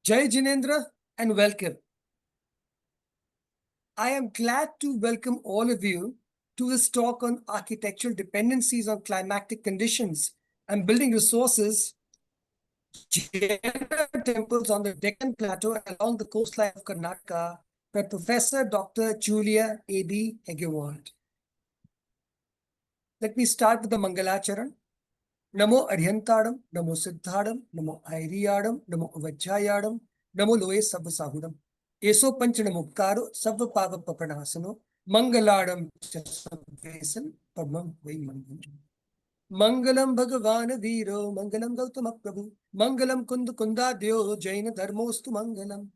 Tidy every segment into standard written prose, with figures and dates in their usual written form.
Jai Jinendra and welcome. I am glad to welcome all of you to this talk on architectural dependencies on climatic conditions and building resources, Jaina temples on the Deccan plateau along the coastline of Karnataka by Professor Dr. Julia A.B. Hegewald. Let me start with the Mangalacharan. Namo Arhyantadam, Namo Siddhadam, Namo Airiyadam, Namo Vajjayadam, Namo Loe Sabvasahudam. Eso Panchanamukaro, Sabva Pava Papanasano, Mangaladam Chasavesan, Padmam Vai Mangalam. Mangalam Bhagavana Viro, Mangalam Gautama Prabhu, Mangalam Kunda Deo, Jaina Dharmostu Mangalam.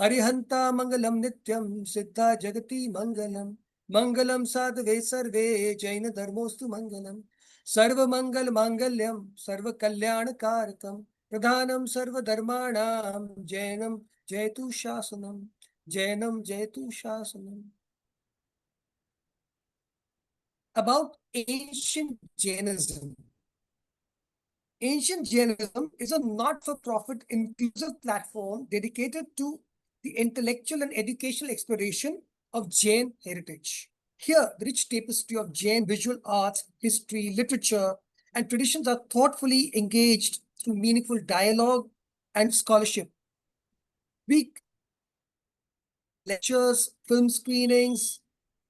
Arihanta Mangalam Nityam, Siddha Jagati Mangalam. Mangalam Sadhave Sarve, Jaina Dharmostu Mangalam. Sarva Mangal Mangalyam, Sarva Kalyana Karakam, Pradhanam Sarva Dharmanam, Jainam Jaitu Shasanam, Jainam Jaitu Shasanam. About ancient Jainism. Ancient Jainism is a not-for-profit inclusive platform dedicated to the intellectual and educational exploration of Jain heritage. Here, the rich tapestry of Jain visual arts, history, literature, and traditions are thoughtfully engaged through meaningful dialogue and scholarship. We lectures, film screenings,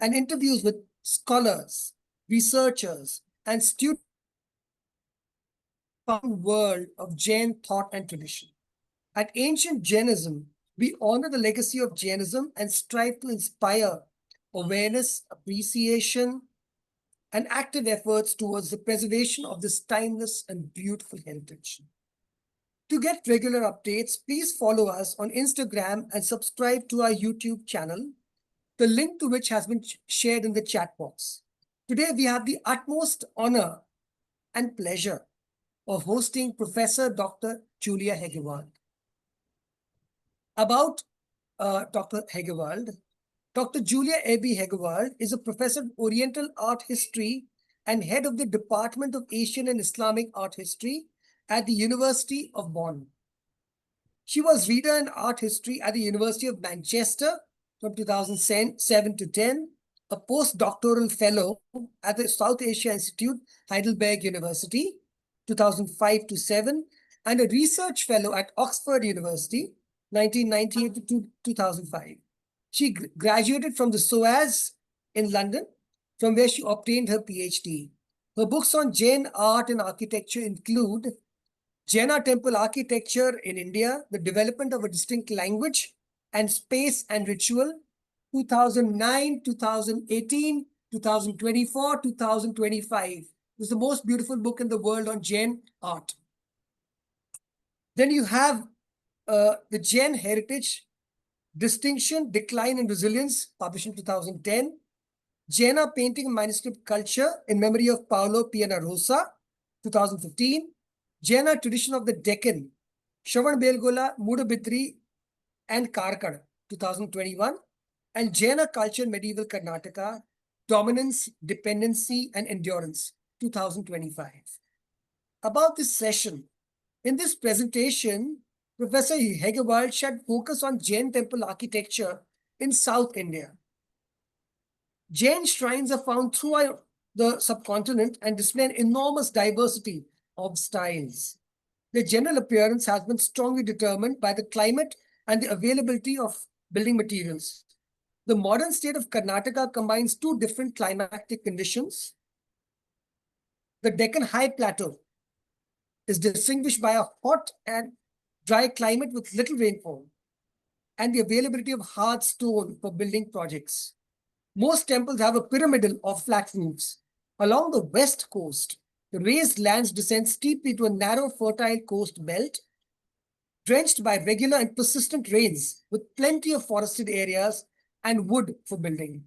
and interviews with scholars, researchers, and students world of Jain thought and tradition. At Ancient Jainism, we honor the legacy of Jainism and strive to inspire awareness, appreciation, and active efforts towards the preservation of this timeless and beautiful heritage. To get regular updates, please follow us on Instagram and subscribe to our YouTube channel, the link to which has been shared in the chat box. Today, we have the utmost honor and pleasure of hosting Professor Dr. Julia Hegewald. About Dr. Hegewald, Dr. Julia A.B. Hegewald is a professor of Oriental Art History and head of the Department of Asian and Islamic Art History at the University of Bonn. She was reader in art history at the University of Manchester from 2007 to 10, a postdoctoral fellow at the South Asia Institute, Heidelberg University, 2005 to 7, and a research fellow at Oxford University, 1998 to 2005. She graduated from the SOAS in London, from where she obtained her PhD. Her books on Jain art and architecture include Jaina temple architecture in India, the development of a distinct language and space and ritual, 2009, 2018, 2024, 2025. It's the most beautiful book in the world on Jain art. Then you have the Jain Heritage, Distinction, Decline and Resilience, published in 2010. Jaina Painting and Manuscript Culture in memory of Paolo Pianarosa, 2015. Jaina Tradition of the Deccan, Shravanbelgola, Mudabidri, and Karkad, 2021. And Jaina Culture in Medieval Karnataka, Dominance, Dependency, and Endurance, 2025. About this session, in this presentation, Professor Hegewald shed focus on Jain temple architecture in South India. Jain shrines are found throughout the subcontinent and display an enormous diversity of styles. Their general appearance has been strongly determined by the climate and the availability of building materials. The modern state of Karnataka combines two different climatic conditions. The Deccan High Plateau is distinguished by a hot and dry climate with little rainfall and the availability of hard stone for building projects. Most temples have a pyramidal or flat roofs. Along the west coast, the raised lands descend steeply to a narrow, fertile coast belt, drenched by regular and persistent rains, with plenty of forested areas and wood for building.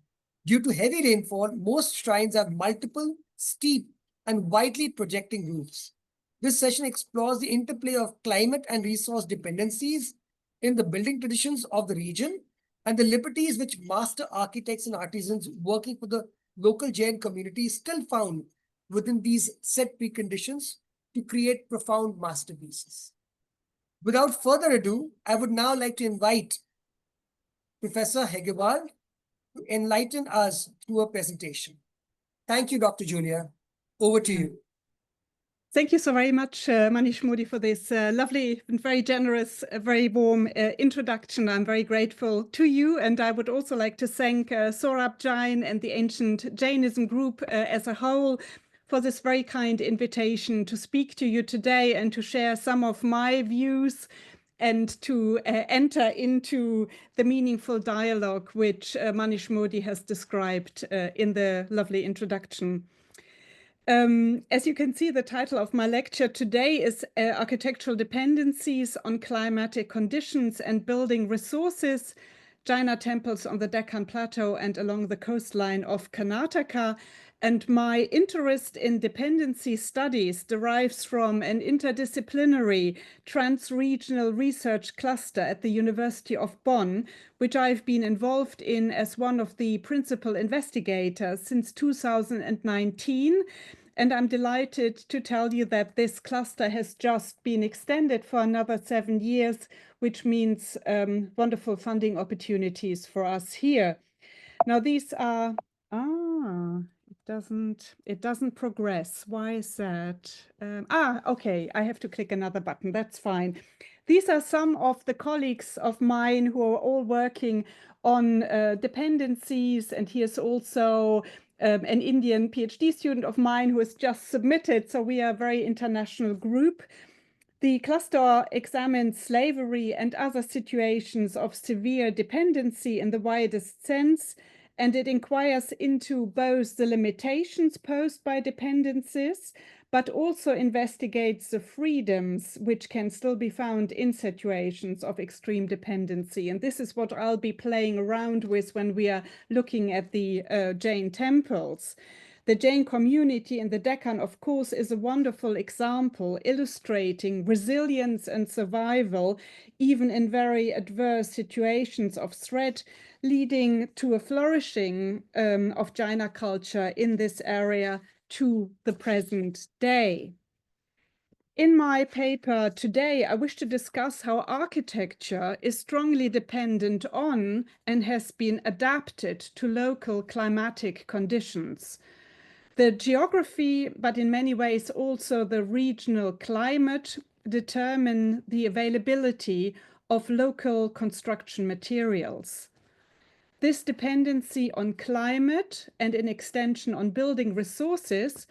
Due to heavy rainfall, most shrines have multiple, steep, and widely projecting roofs. This session explores the interplay of climate and resource dependencies in the building traditions of the region and the liberties which master architects and artisans working for the local Jain community still found within these set preconditions to create profound masterpieces. Without further ado, I would now like to invite Professor Hegewald to enlighten us through a presentation. Thank you, Dr. Julia. Over to you. Thank you so very much, Manish Modi, for this lovely and very generous, very warm introduction. I'm very grateful to you. And I would also like to thank Saurabh Jain and the Ancient Jainism group as a whole for this very kind invitation to speak to you today and to share some of my views and to enter into the meaningful dialogue which Manish Modi has described in the lovely introduction. As you can see, the title of my lecture today is Architectural Dependencies on Climatic Conditions and Building Resources, Jaina Temples on the Deccan Plateau and along the coastline of Karnataka. And my interest in dependency studies derives from an interdisciplinary trans-regional research cluster at the University of Bonn, which I've been involved in as one of the principal investigators since 2019. And I'm delighted to tell you that this cluster has just been extended for another 7 years, which means wonderful funding opportunities for us here. Now these are, it doesn't progress. Why is that? Okay, I have to click another button. That's fine. These are some of the colleagues of mine who are all working on dependencies, and here's also an Indian PhD student of mine who has just submitted. So we are a very international group. The cluster examines slavery and other situations of severe dependency in the widest sense, and it inquires into both the limitations posed by dependencies, but also investigates the freedoms which can still be found in situations of extreme dependency. And this is what I'll be playing around with when we are looking at the Jain temples. The Jain community in the Deccan, of course, is a wonderful example illustrating resilience and survival, even in very adverse situations of threat, leading to a flourishing of Jaina culture in this area to the present day. In my paper today, I wish to discuss how architecture is strongly dependent on and has been adapted to local climatic conditions. The geography, but in many ways also the regional climate, determine the availability of local construction materials. This dependency on climate and in extension on building resources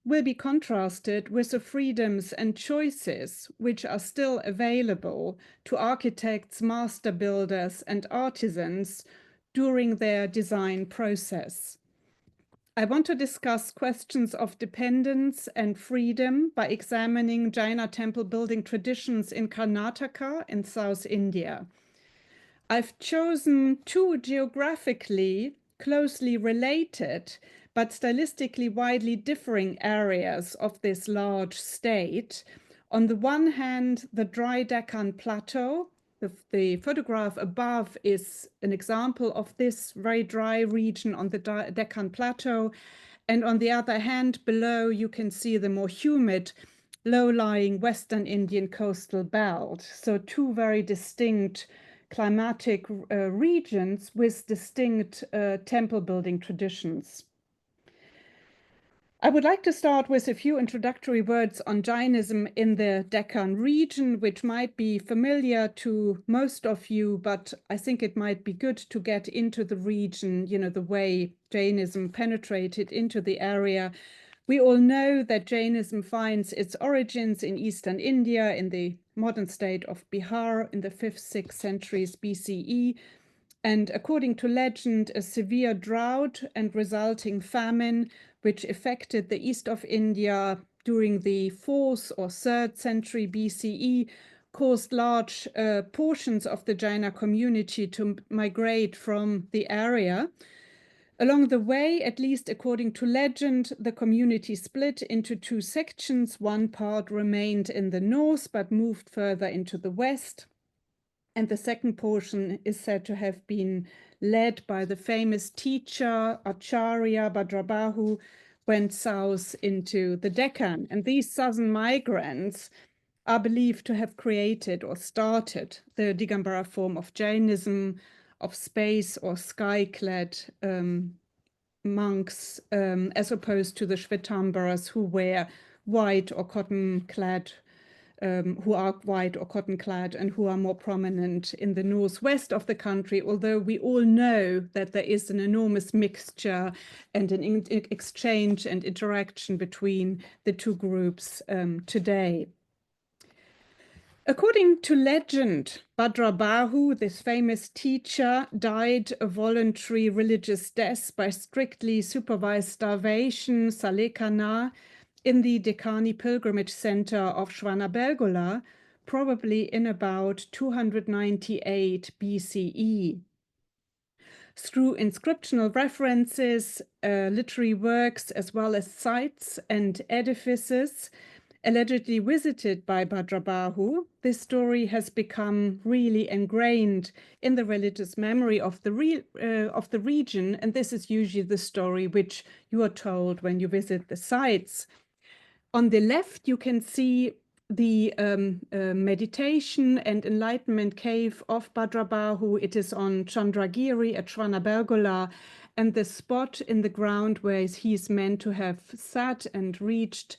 will be contrasted with the freedoms and choices which are still available to architects, master builders, and artisans during their design process. I want to discuss questions of dependence and freedom by examining Jaina temple building traditions in Karnataka in South India. I've chosen two geographically closely related but stylistically widely differing areas of this large state. On the one hand, the dry Deccan plateau. The photograph above is an example of this very dry region on the Deccan plateau. And on the other hand, below, you can see the more humid, low-lying Western Indian coastal belt. So two very distinct climatic regions with distinct temple building traditions. I would like to start with a few introductory words on Jainism in the Deccan region, which might be familiar to most of you, but I think it might be good to get into the region, you know, the way Jainism penetrated into the area. We all know that Jainism finds its origins in eastern India, in the modern state of Bihar in the 5th, 6th centuries BCE. And according to legend, a severe drought and resulting famine, which affected the east of India during the 4th or 3rd century BCE, caused large portions of the Jaina community to migrate from the area. Along the way, at least according to legend, the community split into two sections. One part remained in the north, but moved further into the west. And the second portion is said to have been led by the famous teacher Acharya Bhadrabahu, went south into the Deccan. And these southern migrants are believed to have created or started the Digambara form of Jainism, of space or sky-clad monks, as opposed to the Shvetambaras who wear white or cotton-clad, who are white or cotton-clad and who are more prominent in the northwest of the country, although we all know that there is an enormous mixture and an exchange and interaction between the two groups today. According to legend, Bhadrabahu, this famous teacher, died a voluntary religious death by strictly supervised starvation, Salekana, in the Deccani pilgrimage center of Shvanabelgola, probably in about 298 BCE. Through inscriptional references, literary works, as well as sites and edifices, allegedly visited by Bhadrabahu, this story has become really ingrained in the religious memory of the region, and this is usually the story which you are told when you visit the sites. On the left, you can see the meditation and enlightenment cave of Bhadrabahu. It is on Chandragiri at Shvanabelgola, and the spot in the ground where he is meant to have sat and reached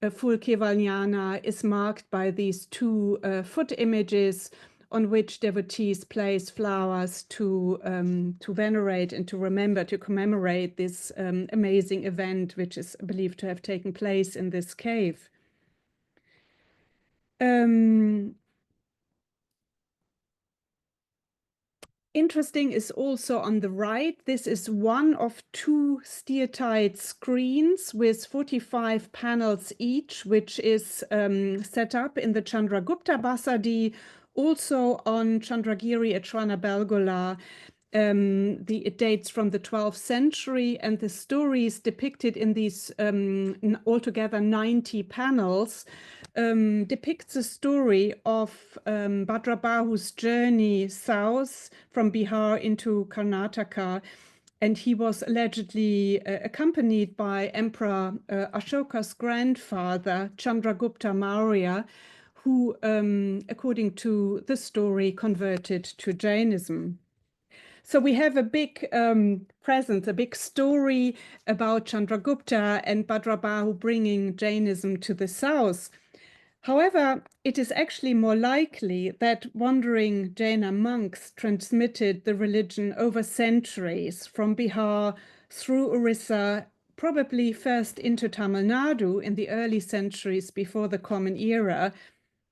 a full Kevalyana is marked by these two foot images on which devotees place flowers to venerate and to remember, to commemorate this amazing event, which is believed to have taken place in this cave. Interesting is also on the right. This is one of two steatite screens with 45 panels each, which is set up in the Chandragupta Basadi, also on Chandragiri at Shvanabelgola. It dates from the 12th century, and the stories depicted in these altogether 90 panels depicts the story of Bhadrabahu's journey south from Bihar into Karnataka, and he was allegedly accompanied by Emperor Ashoka's grandfather, Chandragupta Maurya, who, according to the story, converted to Jainism. So we have a big presence, a big story about Chandragupta and Bhadrabahu bringing Jainism to the south. However, it is actually more likely that wandering Jaina monks transmitted the religion over centuries from Bihar through Orissa, probably first into Tamil Nadu in the early centuries before the Common Era,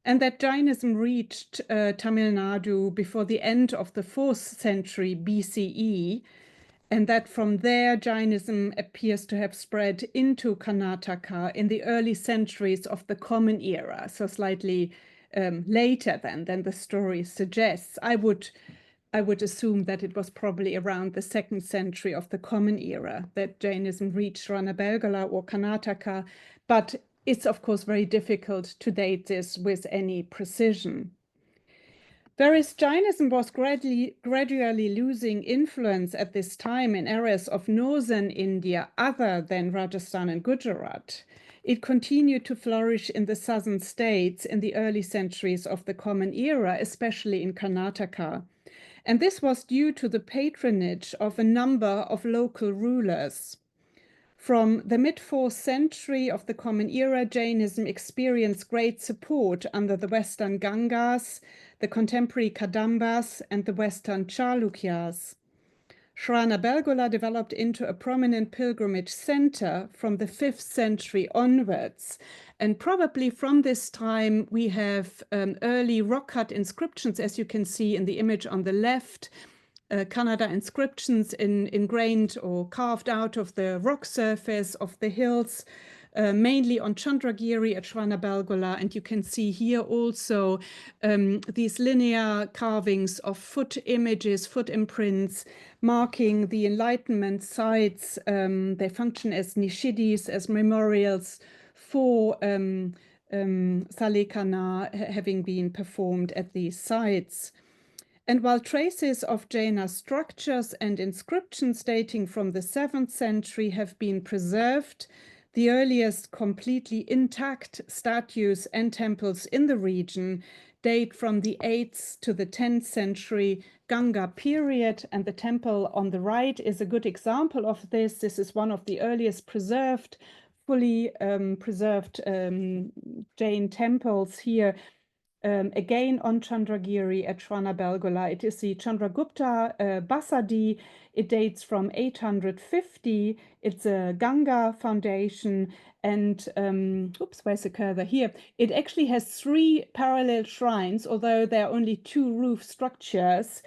and that Jainism reached Tamil Nadu before the end of the 4th century BCE, and that from there Jainism appears to have spread into Karnataka in the early centuries of the Common Era, so slightly later than the story suggests. I would assume that it was probably around the 2nd century of the Common Era that Jainism reached Shvanabelgola or Karnataka, but it's of course very difficult to date this with any precision. Whereas Jainism was gradually losing influence at this time in areas of northern India other than Rajasthan and Gujarat, it continued to flourish in the southern states in the early centuries of the Common Era, especially in Karnataka. And this was due to the patronage of a number of local rulers. From the mid-4th century of the Common Era, Jainism experienced great support under the Western Gangas, the contemporary Kadambas, and the Western Chalukyas. Shvanabelgola developed into a prominent pilgrimage center from the 5th century onwards. And probably from this time, we have early rock-cut inscriptions, as you can see in the image on the left, Kannada inscriptions ingrained or carved out of the rock surface of the hills, mainly on Chandragiri at Shvanabelgola. And you can see here also these linear carvings of foot images, foot imprints, marking the Enlightenment sites. They function as nishidis, as memorials for Salekana having been performed at these sites. And while traces of Jaina structures and inscriptions dating from the 7th century have been preserved, The earliest completely intact statues and temples in the region date from the 8th to the 10th century Ganga period, and the temple on the right is a good example of this. This is one of the earliest preserved, fully preserved Jain temples here. Again on Chandragiri at Shravanabelogola. It is the Chandragupta Basadi. It dates from 850. It's a Ganga foundation. And, oops, where's the curve here? It actually has 3 parallel shrines, although there are only 2 roof structures.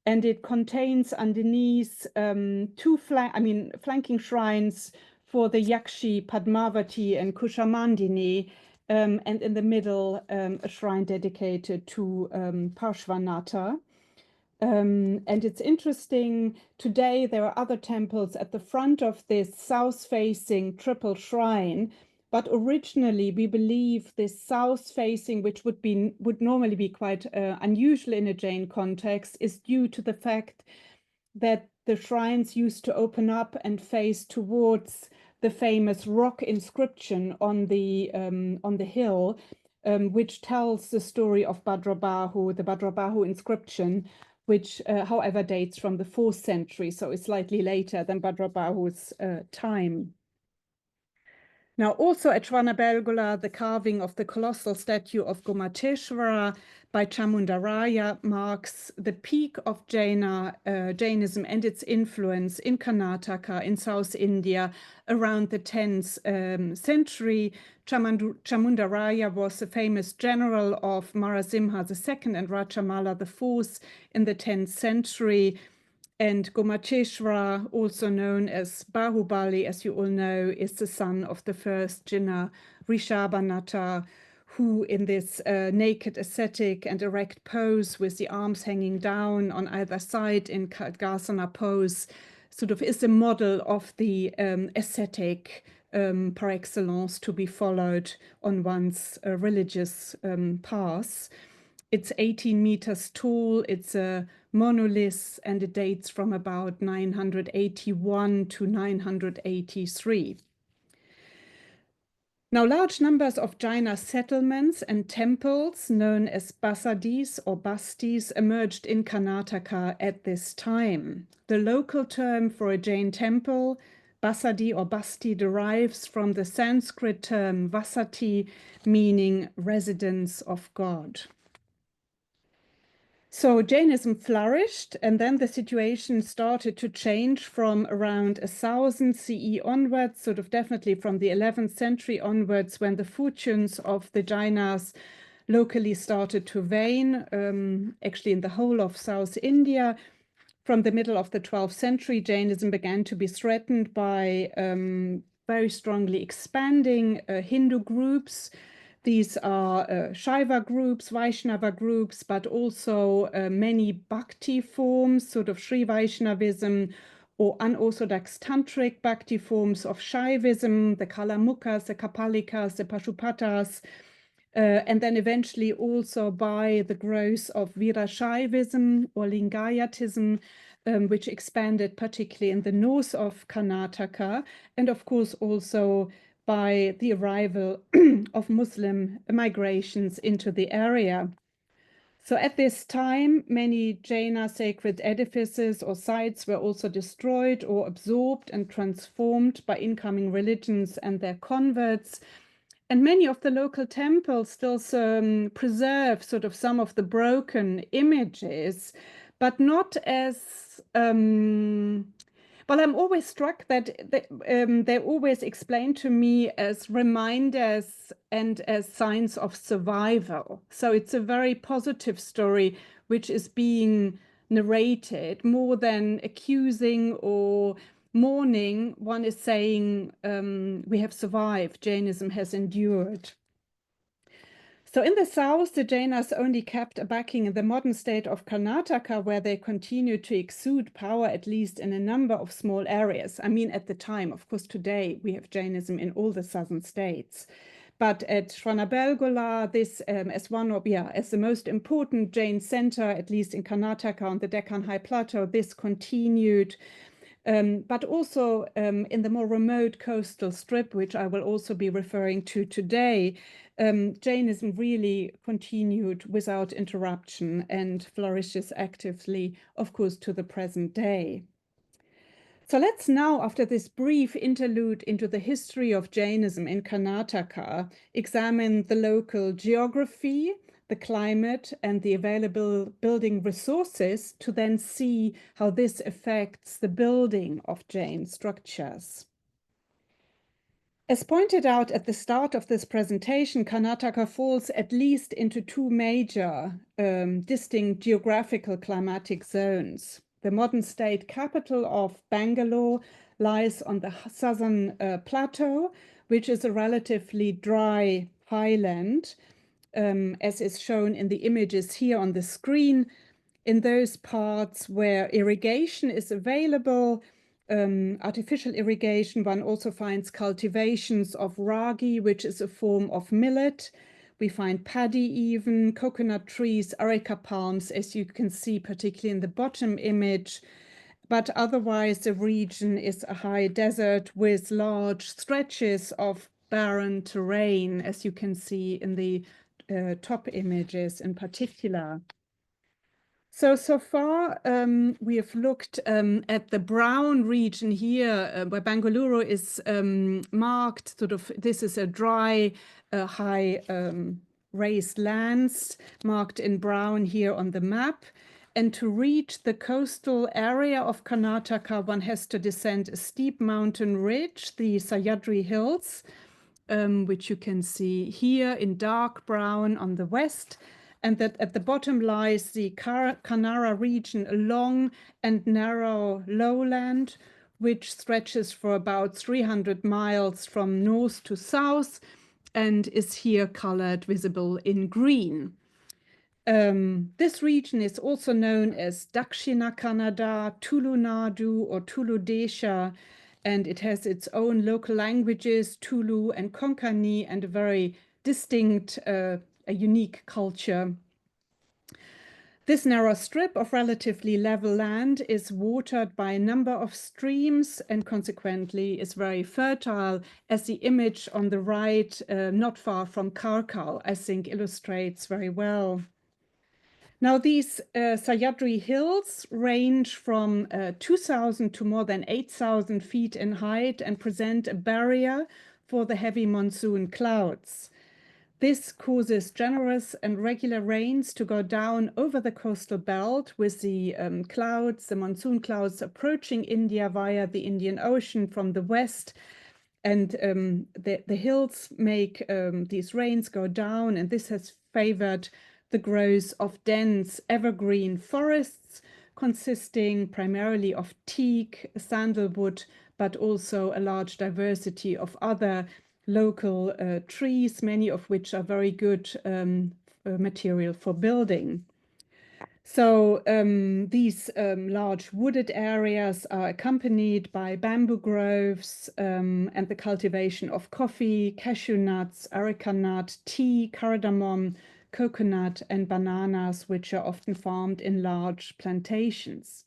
And it contains underneath 2 flanking shrines for the Yakshi, Padmavati, and Kushamandini. And in the middle, a shrine dedicated to Parshvanatha. And it's interesting, today there are other temples at the front of this south-facing triple shrine, but originally we believe this south-facing, which would normally be quite unusual in a Jain context, is due to the fact that the shrines used to open up and face towards the famous rock inscription on the hill, which tells the story of Bhadrabahu, the Bhadrabahu inscription, which, however, dates from the 4th century, so it's slightly later than Bhadrabahu's time. Now, also at Shravanabelogola, the carving of the colossal statue of Gomateshvara by Chamundaraya marks the peak of Jainism and its influence in Karnataka, in South India, around the 10th century. Chamundaraya was the famous general of Marasimha II and Rajamala IV in the 10th century. And Gomateshvara, also known as Bahubali, as you all know, is the son of the first Jinna, Rishabhanatha, who in this naked ascetic and erect pose with the arms hanging down on either side in Khadgasana pose, sort of is a model of the ascetic par excellence to be followed on one's religious path. It's 18 meters tall, it's a monolith, and it dates from about 981 to 983. Now, large numbers of Jaina settlements and temples, known as basadis or bastis, emerged in Karnataka at this time. The local term for a Jain temple, basadi or basti, derives from the Sanskrit term vasati, meaning residence of God. So Jainism flourished, and then the situation started to change from around 1000 CE onwards, sort of definitely from the 11th century onwards, when the fortunes of the Jainas locally started to wane, actually in the whole of South India. From the middle of the 12th century, Jainism began to be threatened by very strongly expanding Hindu groups. These are Shaiva groups, Vaishnava groups, but also many Bhakti forms, sort of Sri Vaishnavism, or unorthodox tantric Bhakti forms of Shaivism, the Kalamukas, the Kapalikas, the Pashupatas, and then eventually also by the growth of Virashaivism or Lingayatism, which expanded particularly in the north of Karnataka, and of course also by the arrival of Muslim migrations into the area. So at this time, many Jaina sacred edifices or sites were also destroyed or absorbed and transformed by incoming religions and their converts. And many of the local temples still preserve sort of some of the broken images, but not as well, I'm always struck that they're always explained to me as reminders and as signs of survival. So it's a very positive story which is being narrated more than accusing or mourning. One is saying, we have survived, Jainism has endured. So in the south, the Jainas only kept a backing in the modern state of Karnataka, where they continued to exude power, at least in a number of small areas. I mean, at the time, of course, today we have Jainism in all the southern states. But at Shravanabelogola, this as the most important Jain center, at least in Karnataka on the Deccan High Plateau, this continued. but also in the more remote coastal strip, which I will also be referring to today, Jainism really continued without interruption and flourishes actively, of course, to the present day. So let's now, after this brief interlude into the history of Jainism in Karnataka, examine the local geography, the climate, and the available building resources to then see how this affects the building of Jain structures. As pointed out at the start of this presentation, Karnataka falls at least into two major distinct geographical climatic zones. The modern state capital of Bangalore lies on the southern plateau, which is a relatively dry highland, as is shown in the images here on the screen. In those parts where irrigation is available, artificial irrigation, one also finds cultivations of ragi, which is a form of millet. We find paddy even, coconut trees, areca palms, as you can see, particularly in the bottom image. But otherwise, the region is a high desert with large stretches of barren terrain, as you can see in the top images in particular. So far, we have looked at the brown region here, where Bangalore is marked, this is a dry, high raised lands marked in brown here on the map. And to reach the coastal area of Karnataka, one has to descend a steep mountain ridge, the Sahyadri Hills, which you can see here in dark brown on the west. And that at the bottom lies the Kanara region, a long and narrow lowland, which stretches for about 300 miles from north to south and is here colored visible in green. This region is also known as Dakshina Kannada, Tulu Nadu, or Tulu Desha, and it has its own local languages, Tulu and Konkani, and a very distinct, a unique culture. This narrow strip of relatively level land is watered by a number of streams and consequently is very fertile, as the image on the right, not far from Karkal, I think illustrates very well. Now, these Sahyadri Hills range from 2,000 to more than 8,000 feet in height and present a barrier for the heavy monsoon clouds. This causes generous and regular rains to go down over the coastal belt, with the clouds, the monsoon clouds, approaching India via the Indian Ocean from the west. And the hills make these rains go down, and this has favored the growth of dense evergreen forests consisting primarily of teak, sandalwood, but also a large diversity of other local trees, many of which are very good material for building. So these large wooded areas are accompanied by bamboo groves and the cultivation of coffee, cashew nuts, areca nut, tea, cardamom, coconut, and bananas, which are often farmed in large plantations.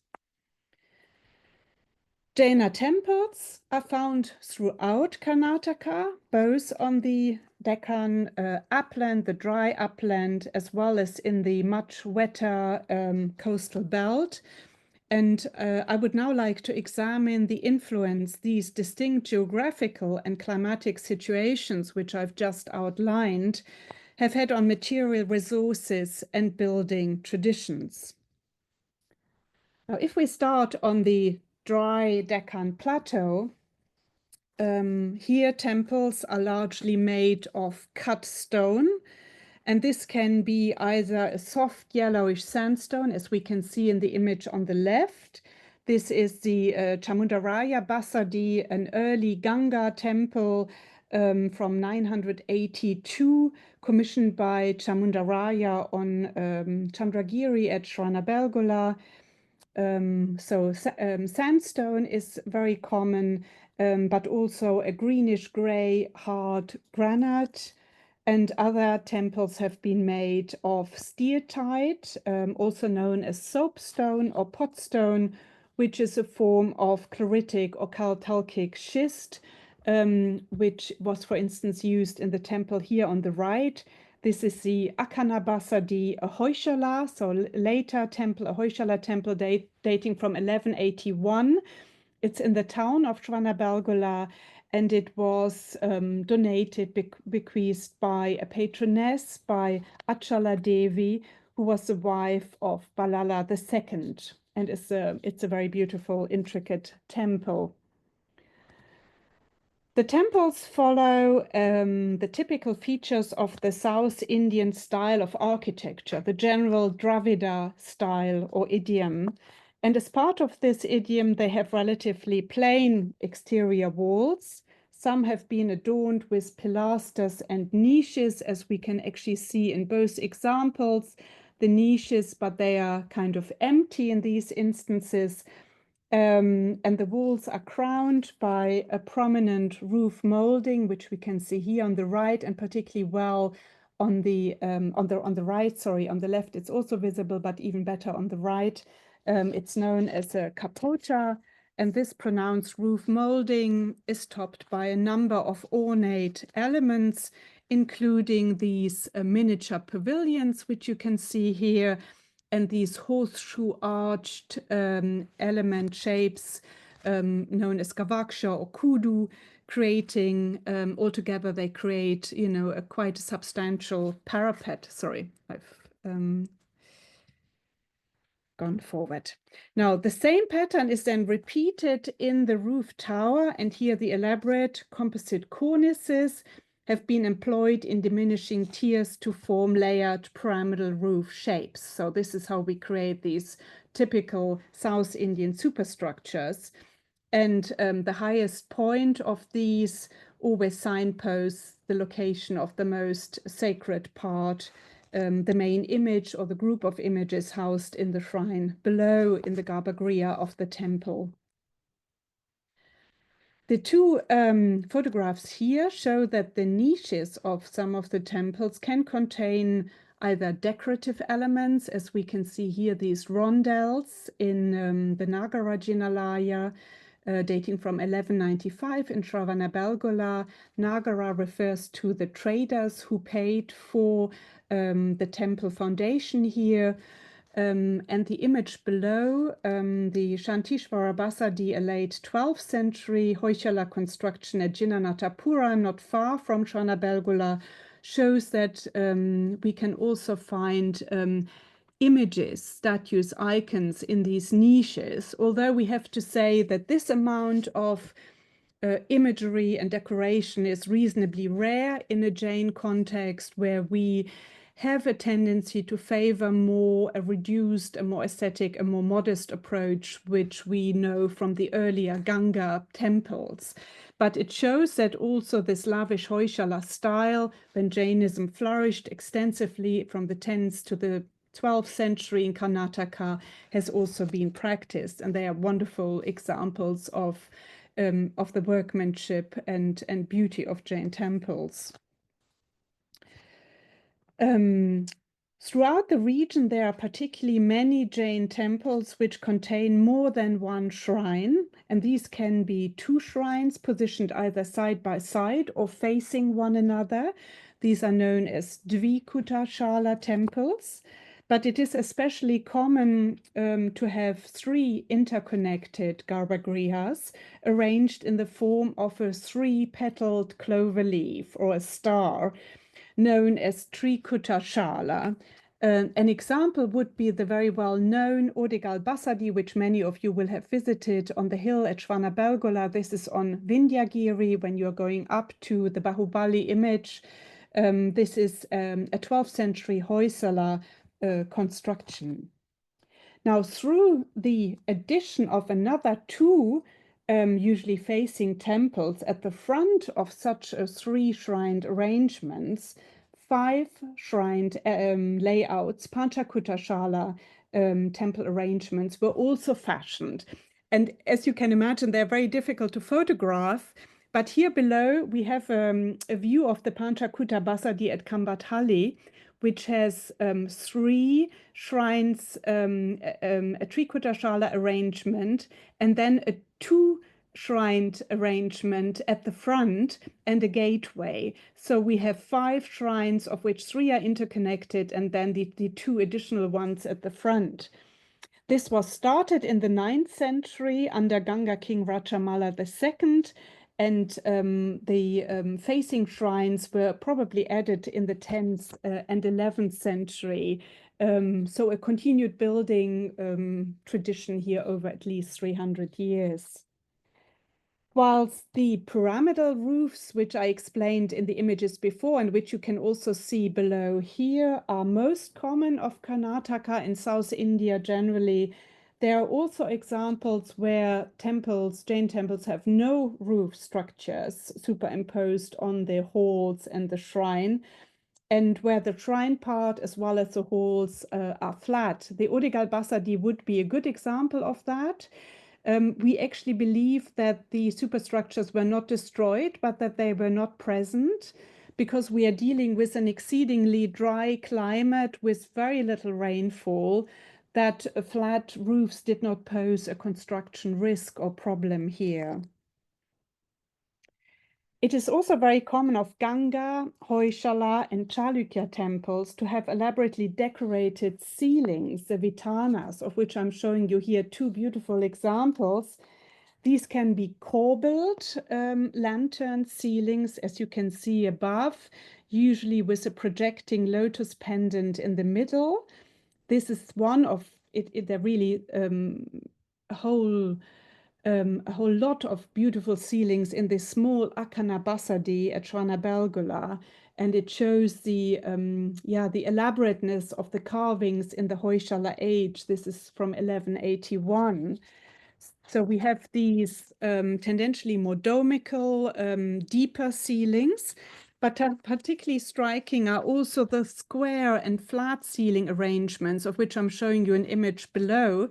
Jaina temples are found throughout Karnataka, both on the Deccan upland, the dry upland, as well as in the much wetter coastal belt. And I would now like to examine the influence these distinct geographical and climatic situations, which I've just outlined, have had on material resources and building traditions. Now, if we start on the dry Deccan plateau, here temples are largely made of cut stone, and this can be either a soft yellowish sandstone, as we can see in the image on the left. This is the Chamundaraya Basadi, an early Ganga temple from 982, commissioned by Chamundaraya on Chandragiri at Shravanabelagola. Sandstone is very common, but also a greenish gray hard granite. And other temples have been made of steatite, also known as soapstone or potstone, which is a form of chloritic or caltalchic schist, which was, for instance, used in the temple here on the right. This is the Akana Basadi Ahoyshala, so later temple, Ahoyshala temple dating from 1181. It's in the town of Shvanabelgola, and it was donated, bequeathed by a patroness, by Achala Devi, who was the wife of Balala II. And it's a very beautiful, intricate temple. The temples follow the typical features of the South Indian style of architecture, the general Dravida style or idiom. And as part of this idiom, they have relatively plain exterior walls. Some have been adorned with pilasters and niches, as we can actually see in both examples. The niches, but they are kind of empty in these instances. And the walls are crowned by a prominent roof molding, which we can see here on the right, and particularly well on the right. Sorry, on the left it's also visible, but even better on the right. It's known as a capota, and this pronounced roof molding is topped by a number of ornate elements, including these miniature pavilions, which you can see here, and these horseshoe arched element shapes known as gavaksha or kudu, creating, altogether they create, a quite substantial parapet. Sorry, I've gone forward. Now, the same pattern is then repeated in the roof tower, and here the elaborate composite cornices have been employed in diminishing tiers to form layered pyramidal roof shapes. So this is how we create these typical South Indian superstructures. And the highest point of these always signposts the location of the most sacred part, the main image or the group of images housed in the shrine below in the garbhagriha of the temple. The two photographs here show that the niches of some of the temples can contain either decorative elements, as we can see here, these rondelles in the Nagara Jinalaya, dating from 1195 in Shravanabelgola. Nagara refers to the traders who paid for the temple foundation here. And the image below, the Shantishvara Basadi, a late 12th century Hoysala construction at Jinnanathapura, not far from Shvanabelgola, shows that we can also find images, statues, icons in these niches, although we have to say that this amount of imagery and decoration is reasonably rare in a Jain context, where we have a tendency to favor a reduced, a more aesthetic, a more modest approach, which we know from the earlier Ganga temples. But it shows that also this lavish Hoysala style, when Jainism flourished extensively from the 10th to the 12th century in Karnataka, has also been practiced. And they are wonderful examples of the workmanship and beauty of Jain temples. Throughout the region, there are particularly many Jain temples which contain more than one shrine, and these can be two shrines positioned either side by side or facing one another. These are known as Dvikuta Shala temples, but it is especially common to have three interconnected garbhagrihas arranged in the form of a three-petaled clover leaf or a star, known as Trikuta Shala. An example would be the very well-known Odigal Basadi, which many of you will have visited on the hill at Shvanabelgola. This is on Vindhyagiri when you're going up to the Bahubali image. This is a 12th century Hoysala construction. Now, through the addition of another two usually facing temples at the front of such a three-shrined arrangements, five shrined layouts, Panchakuta Shala temple arrangements, were also fashioned. And as you can imagine, they're very difficult to photograph. But here below, we have a view of the Panchakuta Basadi at Kambathalli, which has 3 shrines, a tricotashala arrangement, and then a 2-shrined arrangement at the front and a gateway. So we have 5 shrines, of which 3 are interconnected, and then the 2 additional ones at the front. This was started in the 9th century under Ganga King Rajamala II, and the facing shrines were probably added in the 10th and 11th century. So a continued building tradition here over at least 300 years. Whilst the pyramidal roofs, which I explained in the images before and which you can also see below here, are most common of Karnataka and South India generally, there are also examples where temples, Jain temples, have no roof structures superimposed on the halls and the shrine, and where the shrine part as well as the halls are flat. The Odigal Basadi would be a good example of that. We actually believe that the superstructures were not destroyed, but that they were not present, because we are dealing with an exceedingly dry climate with very little rainfall, that flat roofs did not pose a construction risk or problem here. It is also very common of Ganga, Hoysala, and Chalukya temples to have elaborately decorated ceilings, the vitanas, of which I'm showing you here 2 beautiful examples. These can be corbelled lantern ceilings, as you can see above, usually with a projecting lotus pendant in the middle. This is one of it. They're really a whole lot of beautiful ceilings in this small Akana Basadi at Shranabelgula, and it shows the elaborateness of the carvings in the Hoysala age. This is from 1181. So we have these tendentially more domical, deeper ceilings, but particularly striking are also the square and flat ceiling arrangements, of which I'm showing you an image below,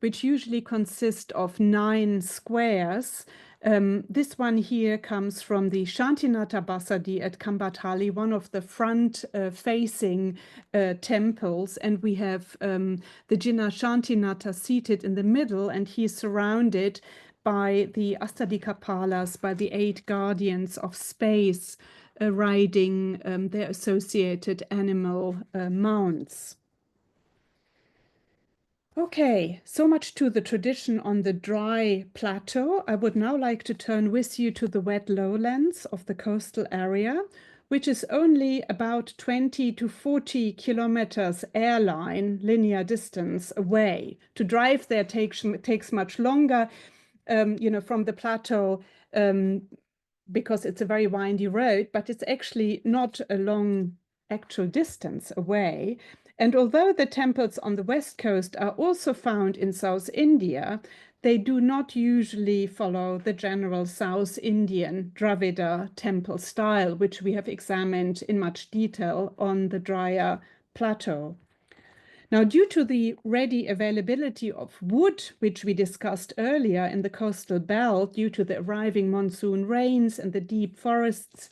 which usually consist of 9 squares. This one here comes from the Shantinata Basadi at Kambathali, one of the front-facing temples, and we have the Jinnah Shantinata seated in the middle, and he is surrounded by the Astadikapalas, by the 8 guardians of space, riding their associated animal mounts. Okay, so much to the tradition on the dry plateau. I would now like to turn with you to the wet lowlands of the coastal area, which is only about 20 to 40 kilometers airline linear distance away. To drive there takes much longer, from the plateau, because it's a very windy road, but it's actually not a long actual distance away. And although the temples on the west coast are also found in South India, they do not usually follow the general South Indian Dravida temple style, which we have examined in much detail on the drier plateau. Now, due to the ready availability of wood, which we discussed earlier in the coastal belt, due to the arriving monsoon rains and the deep forests,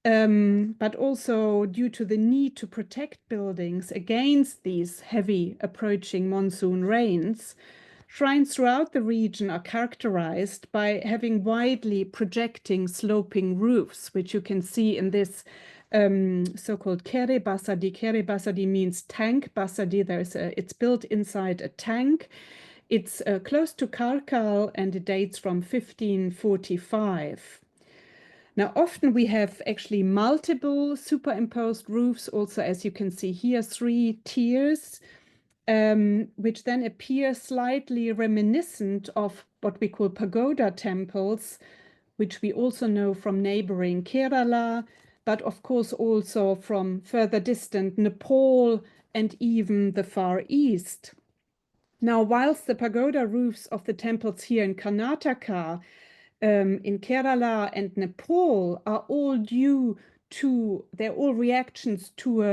but also due to the need to protect buildings against these heavy approaching monsoon rains, shrines throughout the region are characterized by having widely projecting sloping roofs, which you can see in this so-called kere basadi. Kere basadi means tank basadi. It's built inside a tank. It's close to Karkal, and it dates from 1545. Now, often we have actually multiple superimposed roofs, also, as you can see here, 3 tiers, which then appear slightly reminiscent of what we call pagoda temples, which we also know from neighboring Kerala, but of course also from further distant Nepal and even the Far East. Now, whilst the pagoda roofs of the temples here in Karnataka, in Kerala and Nepal are all they're all reactions to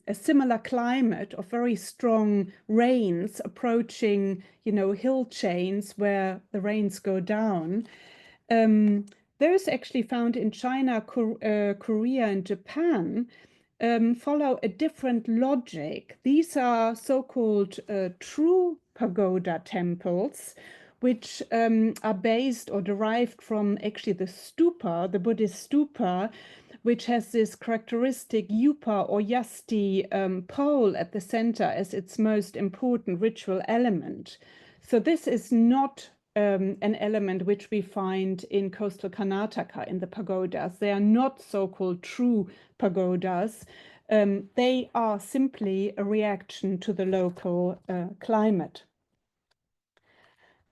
a similar climate of very strong rains approaching, hill chains where the rains go down. Those actually found in China, Korea, and Japan. follow a different logic. These are so-called true pagoda temples, which are based or derived from actually the stupa, the Buddhist stupa, which has this characteristic yupa or yasti pole at the center as its most important ritual element. So this is not an element which we find in coastal Karnataka in the pagodas. They are not so-called true pagodas. They are simply a reaction to the local climate.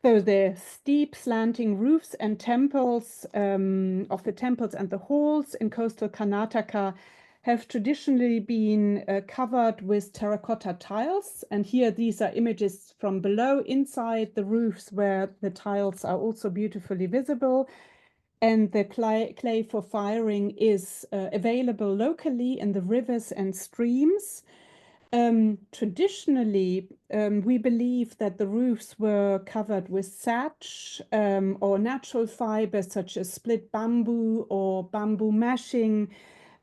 So the steep slanting roofs and temples of the temples and the halls in coastal Karnataka have traditionally been covered with terracotta tiles. And here these are images from below inside the roofs where the tiles are also beautifully visible. And the clay for firing is available locally in the rivers and streams. Traditionally, we believe that the roofs were covered with thatch or natural fibers such as split bamboo or bamboo meshing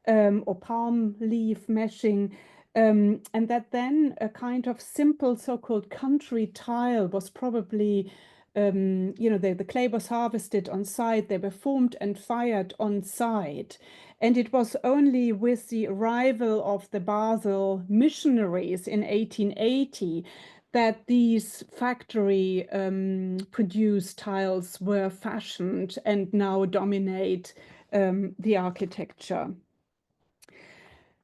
or palm leaf meshing, and that then a kind of simple so-called country tile was probably the clay was harvested on site, they were formed and fired on site. And it was only with the arrival of the Basel missionaries in 1880 that these factory produced tiles were fashioned and now dominate the architecture.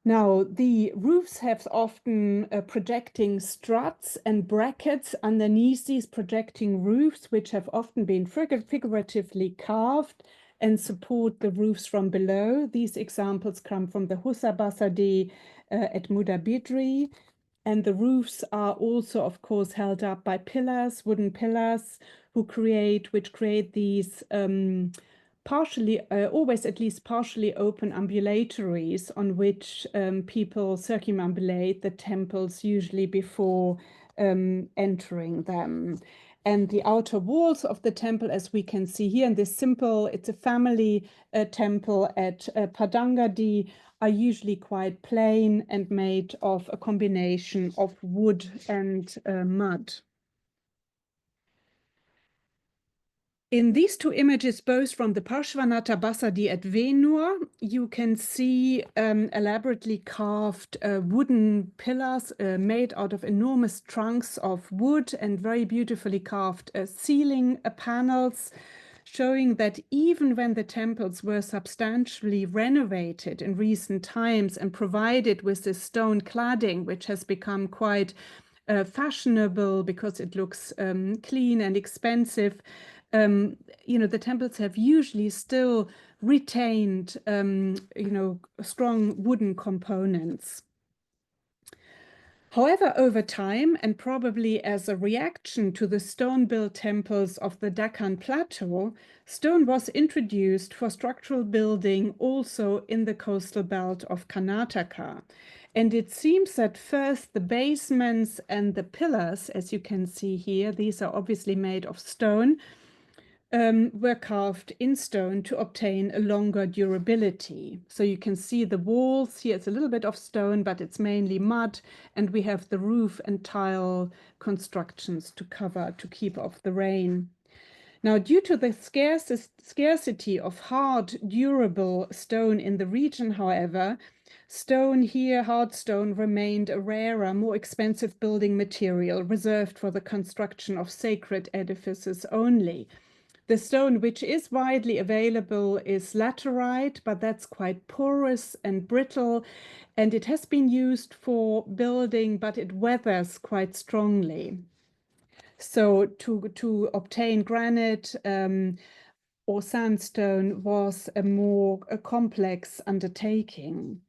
Now, the roofs have often projecting struts and brackets underneath these projecting roofs, which have often been figuratively carved and support the roofs from below. These examples come from the Husa Basadi at Mudabidri. And the roofs are also, of course, held up by pillars, wooden pillars, which create these partially, always at least partially open ambulatories on which people circumambulate the temples, usually before entering them. And the outer walls of the temple, as we can see here in this simple, it's a family temple at Padangadi, are usually quite plain and made of a combination of wood and mud. In these two images, both from the Parshvanatha Basadi at Venur, you can see elaborately carved wooden pillars made out of enormous trunks of wood and very beautifully carved ceiling panels, showing that even when the temples were substantially renovated in recent times and provided with this stone cladding, which has become quite fashionable because it looks clean and expensive, the temples have usually still retained, strong wooden components. However, over time, and probably as a reaction to the stone-built temples of the Deccan plateau, stone was introduced for structural building also in the coastal belt of Karnataka. And it seems that first the basements and the pillars, as you can see here, these are obviously made of stone, were carved in stone to obtain a longer durability. So you can see the walls here, it's a little bit of stone, but it's mainly mud, and we have the roof and tile constructions to cover, to keep off the rain. Now, due to the scarcity of hard, durable stone in the region, however, stone here, hard stone, remained a rarer, more expensive building material reserved for the construction of sacred edifices only. The stone which is widely available is laterite, but that's quite porous and brittle, and it has been used for building, but it weathers quite strongly. So to obtain granite or sandstone was a more complex undertaking.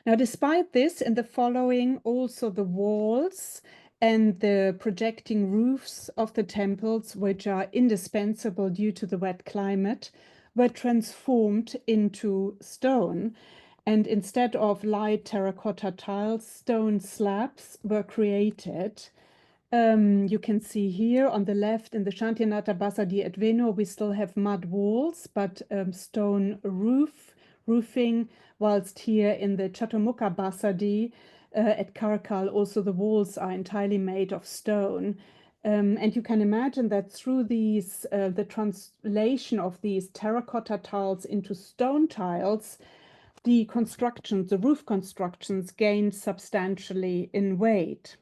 Now, despite this, in the following, also the walls and the projecting roofs of the temples, which are indispensable due to the wet climate, were transformed into stone. And instead of light terracotta tiles, stone slabs were created. You can see here on the left in the Shantinata Basadi at Venur, we still have mud walls, but stone roof roofing, whilst here in the Chaturmukha Basadi at Karakal, also the walls are entirely made of stone. And you can imagine that through these, the translation of these terracotta tiles into stone tiles, the constructions, the roof constructions gained substantially in weight.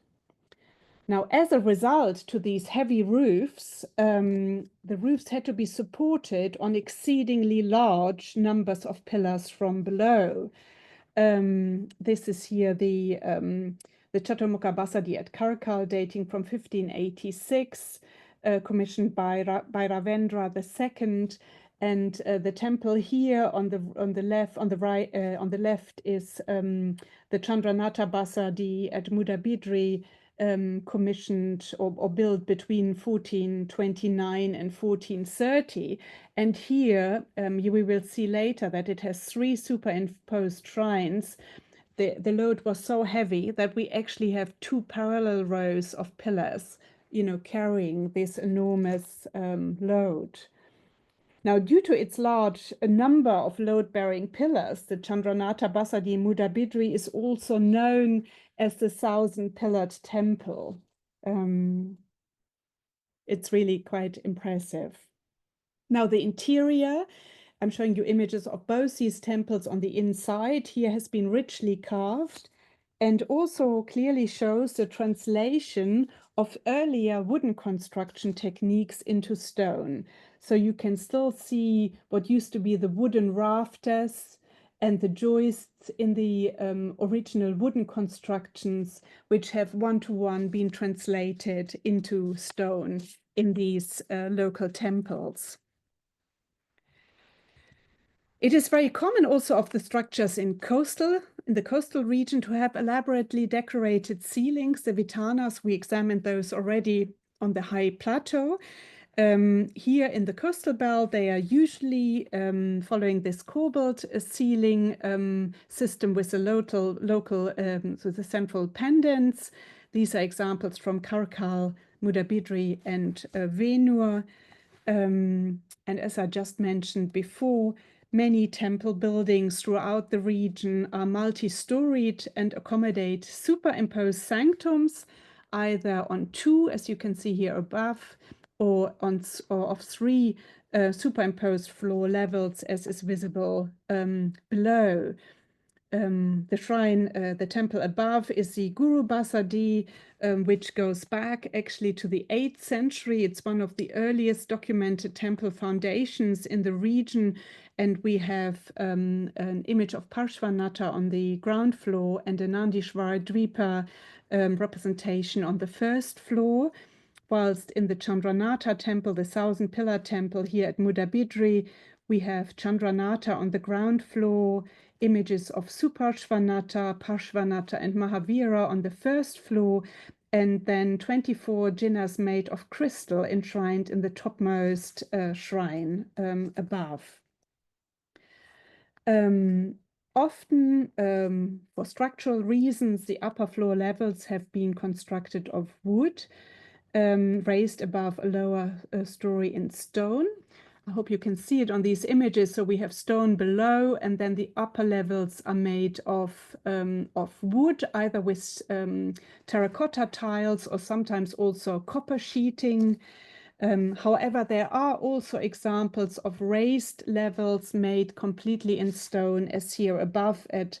Now, as a result to these heavy roofs, the roofs had to be supported on exceedingly large numbers of pillars from below. This is here the Chaturmukha Basadi at Karakal, dating from 1586, commissioned by Ravendra II. And the temple here on the left is the Chandranatha Basadi at Mudabidri, commissioned or built between 1429 and 1430. And here we will see later that it has 3 superimposed shrines. The load was so heavy that we actually have 2 parallel rows of pillars, carrying this enormous load. Now, due to its large number of load-bearing pillars, the Chandranatha Basadi Mudabidri is also known as the 1,000-pillared temple. It's really quite impressive. Now, the interior, I'm showing you images of both these temples on the inside. Here has been richly carved and also clearly shows the translation of earlier wooden construction techniques into stone. So you can still see what used to be the wooden rafters and the joists in the original wooden constructions, which have one-to-one been translated into stone in these local temples. It is very common also of the structures in the coastal region to have elaborately decorated ceilings. The Vitanas, we examined those already on the high plateau. Here in the coastal belt, they are usually following this corbelled ceiling system with the local so the central pendants. These are examples from Karakal, Mudabidri, and Venur. And as I just mentioned before, many temple buildings throughout the region are multi-storied and accommodate superimposed sanctums, either on 2, as you can see here above, or of 3 superimposed floor levels, as is visible below. The shrine, the temple above is the Guru Basadi, which goes back actually to the 8th century. It's one of the earliest documented temple foundations in the region. And we have an image of Parshvanatha on the ground floor and a Nandishvara Dwipa representation on the 1st floor. Whilst in the Chandranatha temple, the 1,000-pillar temple here at Mudabidri, we have Chandranatha on the ground floor, images of Suparshvanatha, Parshvanatha, and Mahavira on the 1st floor, and then 24 jinas made of crystal enshrined in the topmost shrine above. Often, for structural reasons, the upper floor levels have been constructed of wood, raised above a lower story in stone. I hope you can see it on these images. So we have stone below, and then the upper levels are made of wood, either with terracotta tiles or sometimes also copper sheeting. However, there are also examples of raised levels made completely in stone, as here above at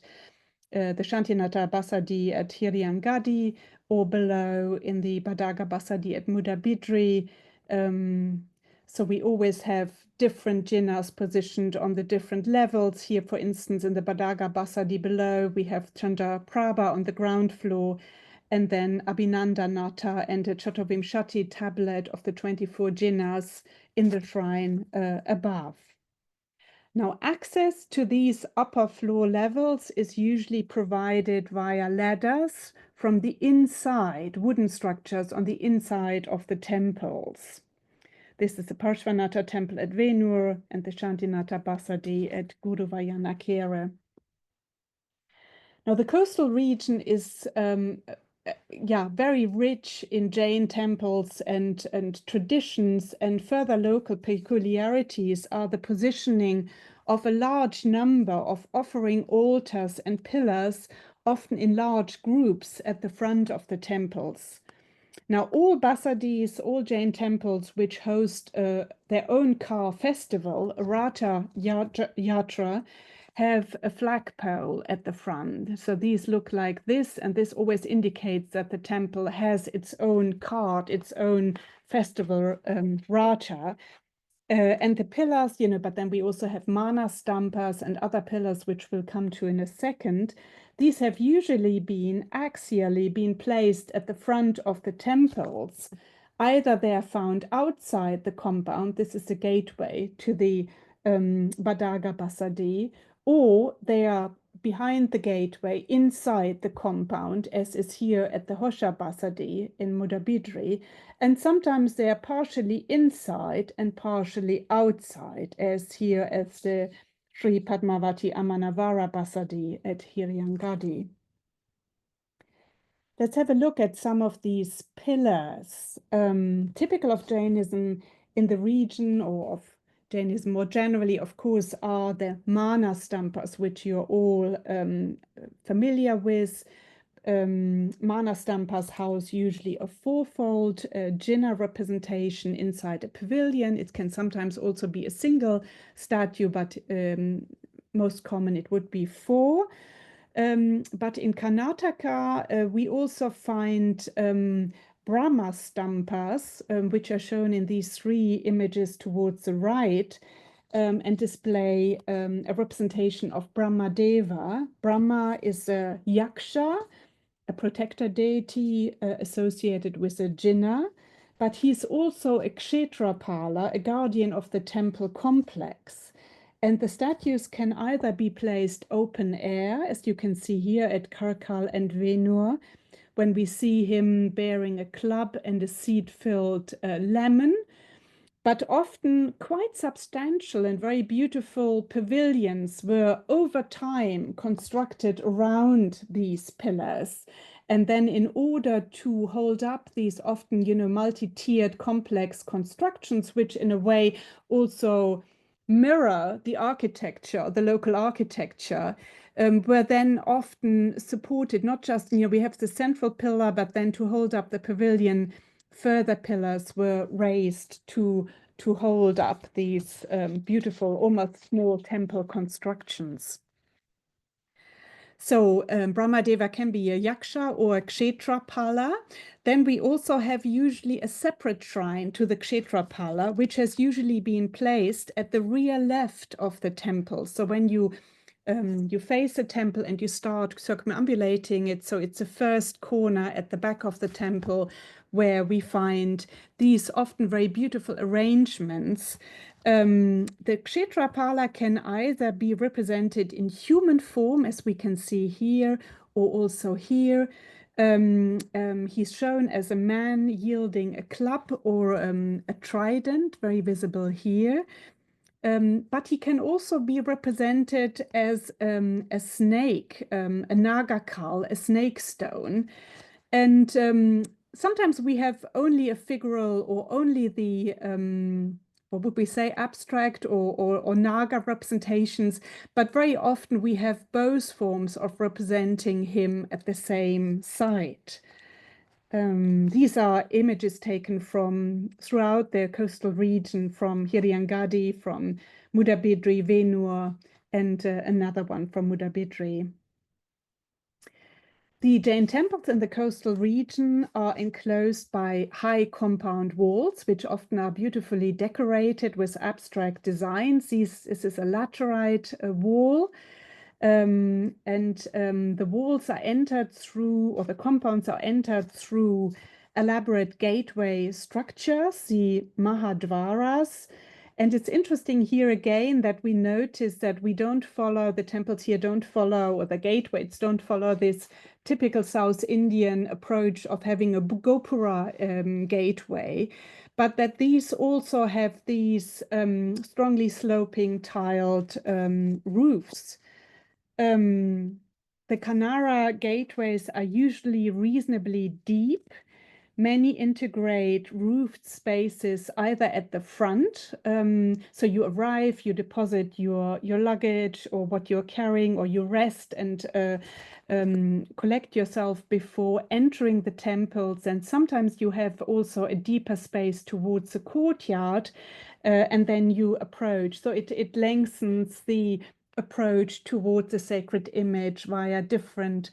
the Shantinatha Basadi at Hiriangadi, or below in the Badaga Basadi at Mudabidri. So we always have different jinas positioned on the different levels. Here, for instance, in the Badaga Basadi below, we have Chandraprabha on the ground floor, and then Abhinandanatha and a Chaturvimshati tablet of the 24 jinas in the shrine above. Now, access to these upper floor levels is usually provided via ladders from the inside, wooden structures on the inside of the temples. This is the Parshvanatha temple at Venur and the Shantinatha Basadi at Guruvayanakere. Now, the coastal region is very rich in Jain temples and traditions, and further local peculiarities are the positioning of a large number of offering altars and pillars, often in large groups at the front of the temples. Now, all basadis, all Jain temples which host their own car festival, Ratha Yatra, have a flagpole at the front. So these look like this, and this always indicates that the temple has its own cart, its own festival, Ratha. And the pillars, but then we also have mana stampas and other pillars, which we'll come to in a second. These have usually been axially placed at the front of the temples. Either they are found outside the compound, this is the gateway to the Badaga Basadi, or they are behind the gateway inside the compound, as is here at the Hosha Basadi in Mudabidri. And sometimes they are partially inside and partially outside, as here at the Sri Padmavati Amanavara Basadi at Hiryangadi. Let's have a look at some of these pillars. Typical of Jainism in the region, or of Jainism more generally, of course, are the mana stampas, which you're all familiar with. Mana stampas house usually a fourfold Jaina representation inside a pavilion. It can sometimes also be a single statue, but most common it would be four. But in Karnataka, we also find Brahma stampas, which are shown in these three images towards the right, and display a representation of Brahma Deva. Brahma is a yaksha, a protector deity associated with a Jaina, but he's also a kshetrapala, a guardian of the temple complex. And the statues can either be placed open air, as you can see here at Karkal and Venur, when we see him bearing a club and a seed-filled lemon, but often quite substantial and very beautiful pavilions were over time constructed around these pillars. And then in order to hold up these often, multi-tiered complex constructions, which in a way also mirror the architecture, the local architecture, were then often supported, not just, we have the central pillar, but then to hold up the pavilion, further pillars were raised to hold up these beautiful, almost small temple constructions. So Brahmadeva can be a yaksha or a kshetrapala. Then we also have usually a separate shrine to the kshetrapala, which has usually been placed at the rear left of the temple. So when you face the temple and you start circumambulating it, so it's the first corner at the back of the temple where we find these often very beautiful arrangements. The kshetrapala can either be represented in human form, as we can see here, or also here. He's shown as a man yielding a club or a trident, very visible here. But he can also be represented as a snake, a nagakal, a snake stone. And sometimes we have only a figural or only the, what would we say, abstract or naga representations, but very often we have both forms of representing him at the same site. These are images taken from throughout the coastal region, from Hiryangadi, from Mudabidri, Venur, and another one from Mudabidri. The Jain temples in the coastal region are enclosed by high compound walls, which often are beautifully decorated with abstract designs. This is a laterite wall. And the walls are entered through, or the compounds are entered through elaborate gateway structures, the Mahadvaras. And it's interesting here again that we notice that we don't follow, the temples here don't follow, or the gateways don't follow this typical South Indian approach of having a Gopura gateway, but that these also have these strongly sloping tiled roofs. The Kanara gateways are usually reasonably deep, many integrate roofed spaces either at the front. So you arrive, you deposit your luggage or what you're carrying, or you rest and collect yourself before entering the temples. And sometimes you have also a deeper space towards the courtyard, and then you approach. So it lengthens the approach towards the sacred image via different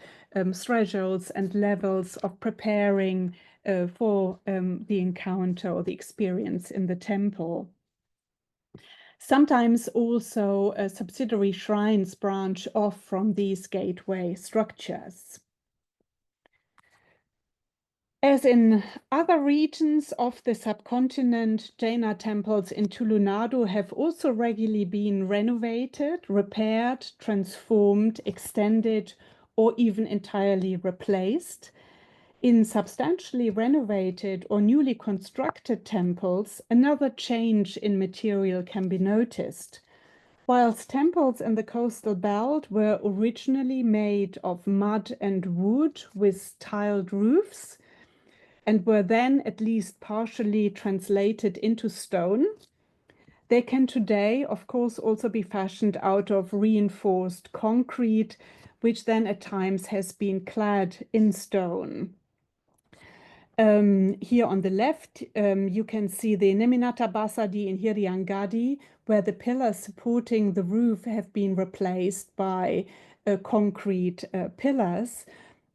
thresholds and levels of preparing for the encounter or the experience in the temple. Sometimes also subsidiary shrines branch off from these gateway structures. As in other regions of the subcontinent, Jaina temples in Tulunadu have also regularly been renovated, repaired, transformed, extended, or even entirely replaced. In substantially renovated or newly constructed temples, another change in material can be noticed. Whilst temples in the coastal belt were originally made of mud and wood with tiled roofs, and were then at least partially translated into stone, they can today, of course, also be fashioned out of reinforced concrete, which then at times has been clad in stone. Here on the left, you can see the Neminata Basadi in Hiriangadi, where the pillars supporting the roof have been replaced by concrete pillars,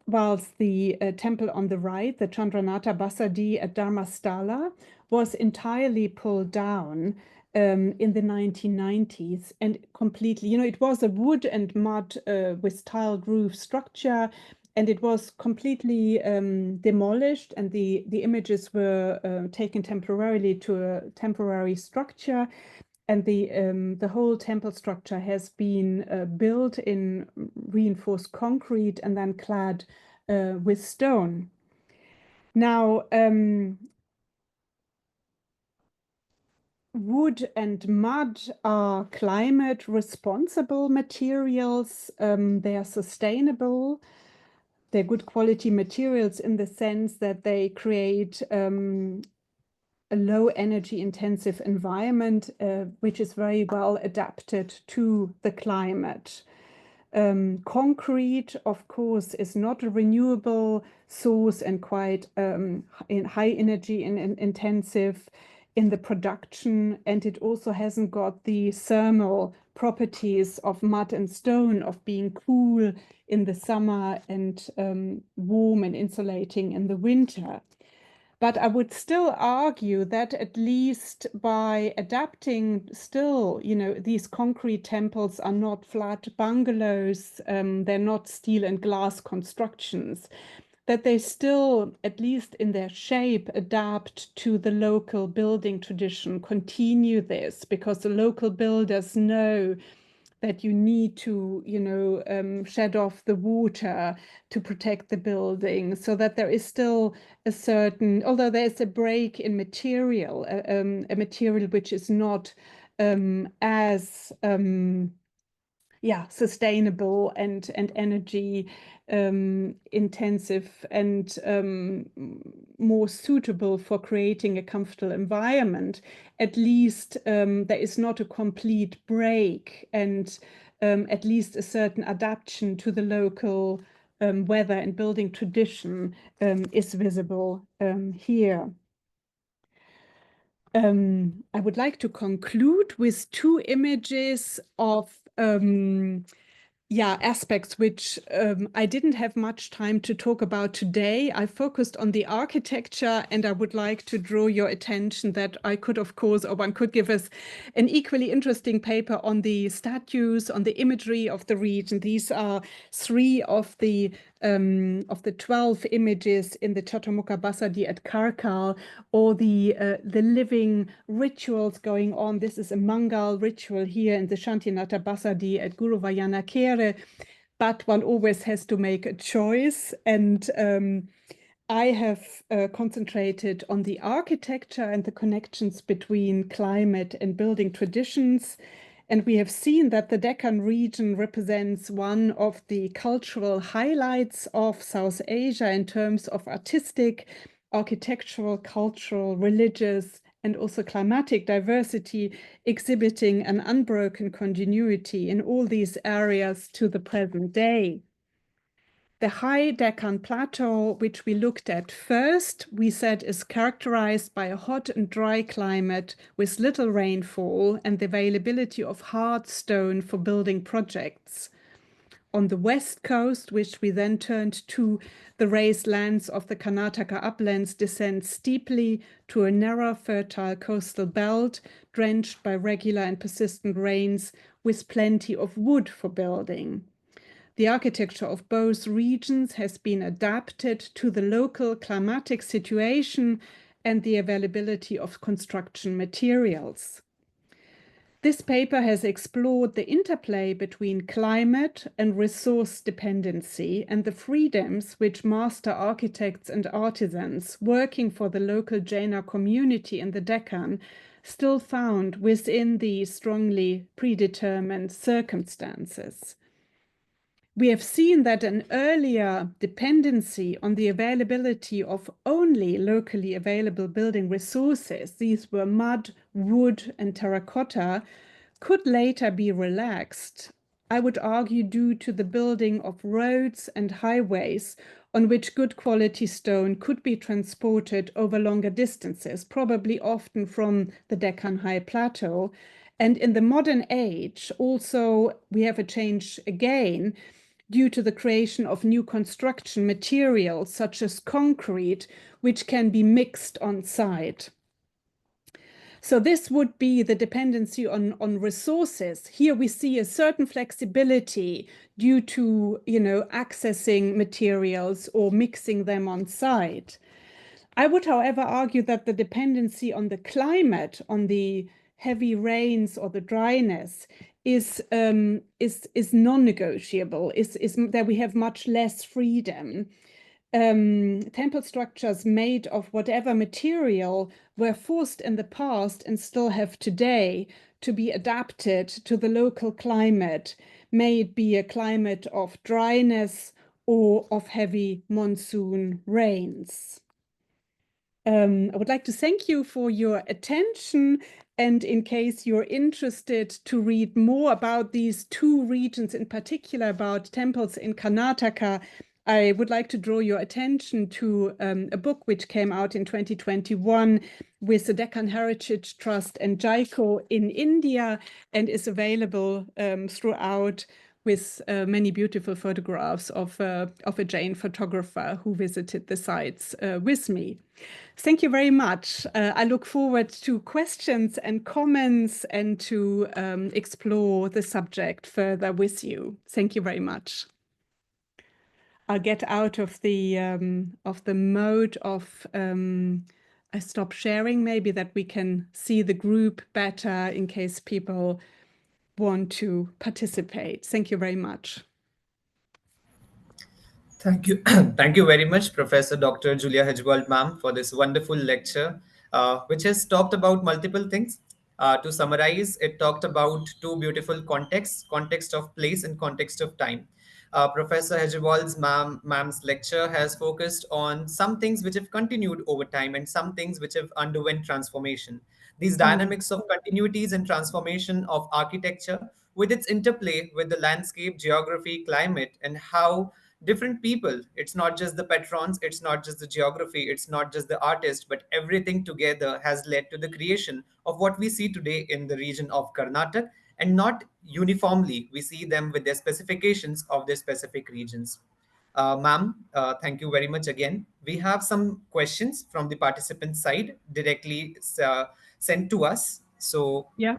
whilst the temple on the right, the Chandranatha Basadi at Dharmasthala, was entirely pulled down in the 1990s and completely, it was a wood and mud with tiled roof structure, and it was completely demolished, and the images were taken temporarily to a temporary structure. And the whole temple structure has been built in reinforced concrete and then clad with stone. Now, wood and mud are climate responsible materials. They are sustainable. They're good quality materials in the sense that they create a low energy intensive environment, which is very well adapted to the climate. Concrete, of course, is not a renewable source and quite high energy and intensive in the production, and it also hasn't got the thermal properties of mud and stone, of being cool in the summer and warm and insulating in the winter. But I would still argue that at least by adapting still, these concrete temples are not flat bungalows, they're not steel and glass constructions, that they still, at least in their shape, adapt to the local building tradition, continue this, because the local builders know that you need to, shed off the water to protect the building, so that there is still a certain, although there's a break in material, a material which is not as sustainable and energy intensive and more suitable for creating a comfortable environment. At least there is not a complete break, and at least a certain adaptation to the local weather and building tradition is visible here. I would like to conclude with two images of aspects which I didn't have much time to talk about today. I focused on the architecture, and I would like to draw your attention that I could, of course, or one could give us an equally interesting paper on the statues, on the imagery of the region. These are 3 of the 12 images in the Chaturmukha Basadi at Karkal, or the living rituals going on. This is a Mangal ritual here in the Shantinatha Basadi at Guru Vayana Kere, but one always has to make a choice. And I have concentrated on the architecture and the connections between climate and building traditions. And we have seen that the Deccan region represents one of the cultural highlights of South Asia in terms of artistic architectural, cultural, religious, and also climatic diversity, exhibiting an unbroken continuity in all these areas to the present day. The high Deccan plateau, which we looked at first, we said is characterized by a hot and dry climate with little rainfall and the availability of hard stone for building projects. On the west coast, which we then turned to, the raised lands of the Karnataka uplands descend steeply to a narrow, fertile coastal belt, drenched by regular and persistent rains, with plenty of wood for building. The architecture of both regions has been adapted to the local climatic situation and the availability of construction materials. This paper has explored the interplay between climate and resource dependency and the freedoms which master architects and artisans working for the local Jaina community in the Deccan still found within these strongly predetermined circumstances. We have seen that an earlier dependency on the availability of only locally available building resources, these were mud, wood, and terracotta, could later be relaxed, I would argue due to the building of roads and highways on which good quality stone could be transported over longer distances, probably often from the Deccan High Plateau. And in the modern age, also, we have a change again, due to the creation of new construction materials such as concrete, which can be mixed on site. So this would be the dependency on resources. Here we see a certain flexibility due to, accessing materials or mixing them on site. I would, however, argue that the dependency on the climate, on the heavy rains or the dryness, is non-negotiable, is that we have much less freedom. Temple structures made of whatever material were forced in the past and still have today to be adapted to the local climate, may it be a climate of dryness or of heavy monsoon rains. I would like to thank you for your attention, and in case you're interested to read more about these two regions, in particular about temples in Karnataka, I would like to draw your attention to a book which came out in 2021 with the Deccan Heritage Trust and JICO in India and is available throughout, with many beautiful photographs of a Jain photographer who visited the sites with me. Thank you very much. I look forward to questions and comments and to explore the subject further with you. Thank you very much. I'll get out of the mode of I stop sharing, maybe that we can see the group better in case people want to participate. Thank you very much. Thank you. Thank you very much, Professor Dr. Julia Hegewald, ma'am, for this wonderful lecture, which has talked about multiple things. To summarize, it talked about two beautiful contexts, context of place and context of time. Professor Hegewald's ma'am's lecture has focused on some things which have continued over time and some things which have underwent transformation. These dynamics of continuities and transformation of architecture with its interplay with the landscape, geography, climate, and how different people, it's not just the patrons, it's not just the geography, it's not just the artist, but everything together has led to the creation of what we see today in the region of Karnataka, and not uniformly. We see them with their specifications of their specific regions. Ma'am, thank you very much again. We have some questions from the participant side directly sent to us. So yeah.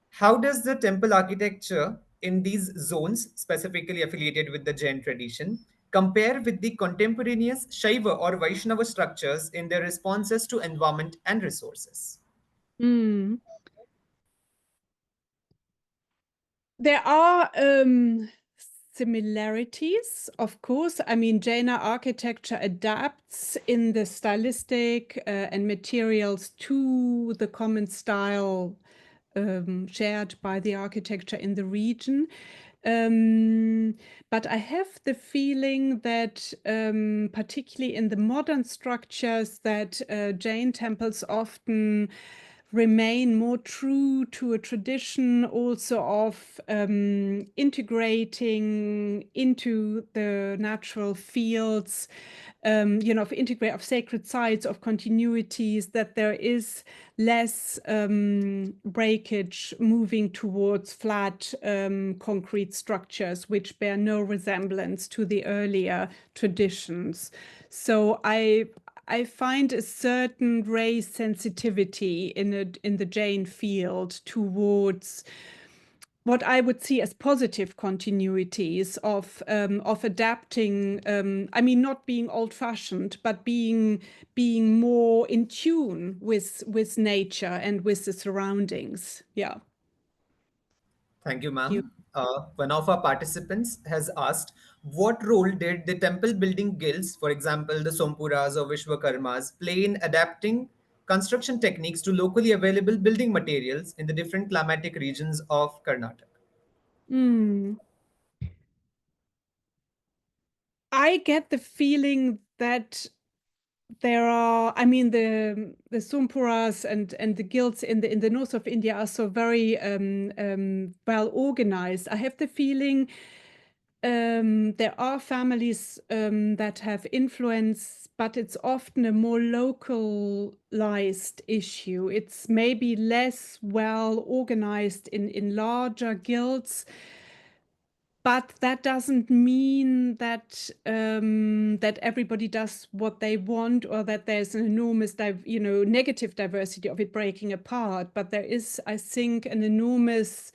how does the temple architecture in these zones, specifically affiliated with the Jain tradition, compare with the contemporaneous Shaiva or Vaishnava structures in their responses to environment and resources? Mm. There are similarities, of course. I mean, Jaina architecture adapts in the stylistic and materials to the common style shared by the architecture in the region. But I have the feeling that particularly in the modern structures that Jain temples often remain more true to a tradition also of integrating into the natural fields, of sacred sites, of continuities, that there is less breakage moving towards flat concrete structures which bear no resemblance to the earlier traditions. So I find a certain raised sensitivity in the Jain field towards what I would see as positive continuities of adapting. I mean, not being old-fashioned, but being more in tune with nature and with the surroundings. Yeah. Thank you, ma'am. One of our participants has asked, what role did the temple building guilds, for example, the Sompuras or Vishwakarmas, play in adapting construction techniques to locally available building materials in the different climatic regions of Karnataka? I get the feeling that there are, I mean, the Sumpuras and the guilds in the north of India are so very well organized. I have the feeling there are families that have influence, but it's often a more localized issue. It's maybe less well organized in larger guilds. But that doesn't mean that that everybody does what they want, or that there's an enormous, negative diversity of it breaking apart. But there is, I think, an enormous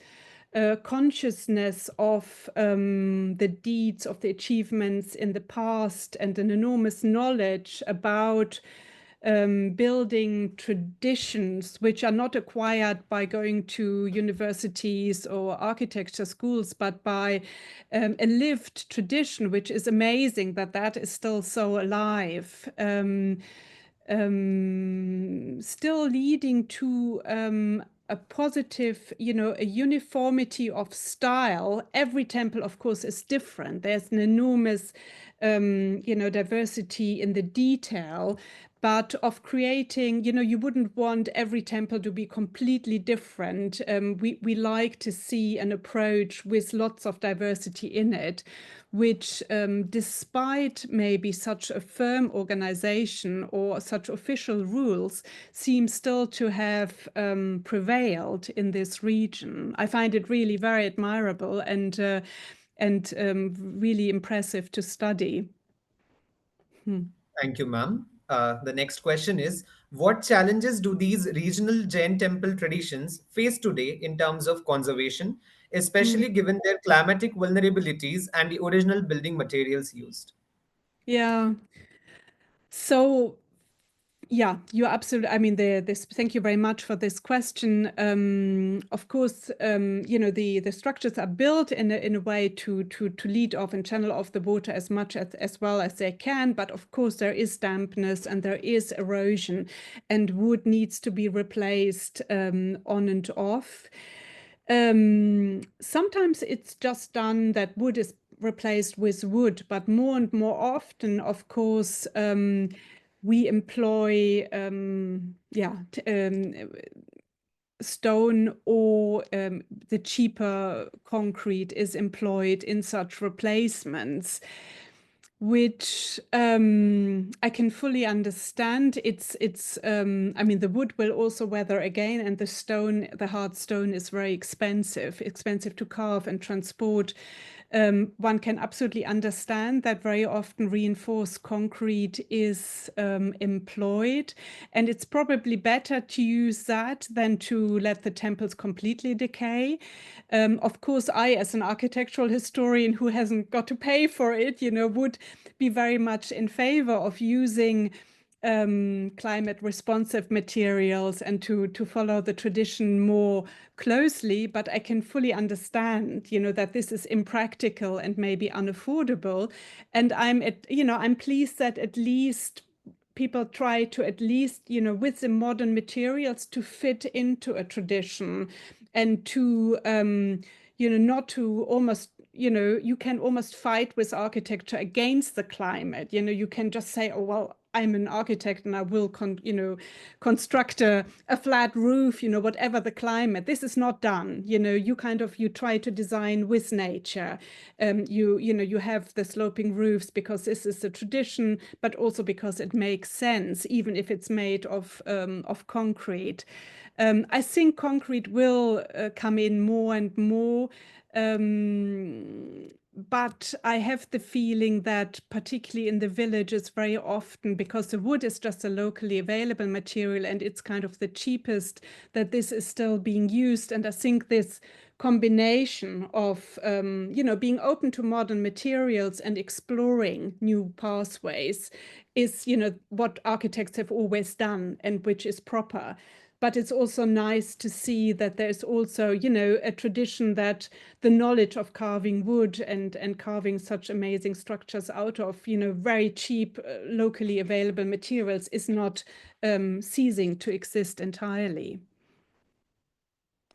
consciousness of the deeds, of the achievements in the past, and an enormous knowledge about building traditions which are not acquired by going to universities or architecture schools, but by a lived tradition, which is amazing that is still so alive. Still leading to a positive, a uniformity of style. Every temple, of course, is different. There's an enormous, diversity in the detail, but of creating, you wouldn't want every temple to be completely different. We like to see an approach with lots of diversity in it, which despite maybe such a firm organization or such official rules, seems still to have prevailed in this region. I find it really very admirable and really impressive to study. Thank you, ma'am. The next question is, what challenges do these regional Jain temple traditions face today in terms of conservation, especially given their climatic vulnerabilities and the original building materials used? Yeah. So, yeah, you're absolutely. I mean, thank you very much for this question. Of course, the structures are built in a way to lead off and channel off the water as much as well as they can. But of course, there is dampness and there is erosion, and wood needs to be replaced on and off. Sometimes it's just done that wood is replaced with wood, but more and more often, of course, we employ stone, or the cheaper concrete is employed in such replacements, which I can fully understand. I mean, the wood will also weather again, and the hard stone is very expensive to carve and transport. One can absolutely understand that very often reinforced concrete is employed, and it's probably better to use that than to let the temples completely decay. Of course, I, as an architectural historian who hasn't got to pay for it, would be very much in favor of using climate responsive materials and to follow the tradition more closely. But I can fully understand, that this is impractical and maybe unaffordable. And I'm pleased that at least people try to, at least, with the modern materials, to fit into a tradition and to, not to almost you can almost fight with architecture against the climate. You can just say, oh, well, I'm an architect and I will construct a flat roof, whatever the climate. This is not done. You try to design with nature. You have the sloping roofs because this is a tradition, but also because it makes sense, even if it's made of concrete. I think concrete will come in more and more. But I have the feeling that particularly in the villages very often, because the wood is just a locally available material and it's kind of the cheapest, that this is still being used. And I think this combination of, being open to modern materials and exploring new pathways is, what architects have always done and which is proper. But it's also nice to see that there's also, a tradition that the knowledge of carving wood and carving such amazing structures out of, very cheap, locally available materials is not ceasing to exist entirely.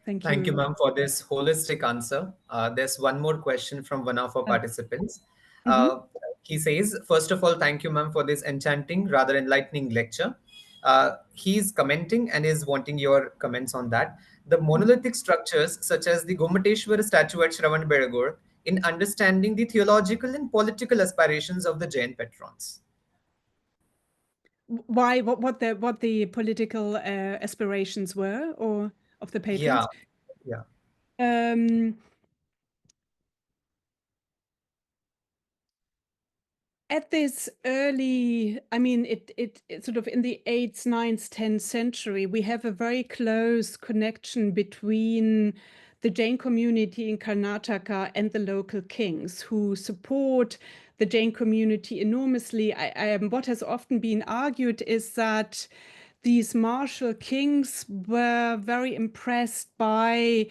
Thank you. Thank you, ma'am, for this holistic answer. There's one more question from one of our participants. He says, first of all, thank you, ma'am, for this enchanting, rather enlightening lecture. He's commenting and is wanting your comments on that. The monolithic structures, such as the Gomateshwar statue at Shravanbelagola, in understanding the theological and political aspirations of the Jain patrons. Why? What the political aspirations were, or of the patrons? Yeah. At this early, it sort of in the 8th, 9th, 10th century, we have a very close connection between the Jain community in Karnataka and the local kings who support the Jain community enormously. What has often been argued is that these martial kings were very impressed by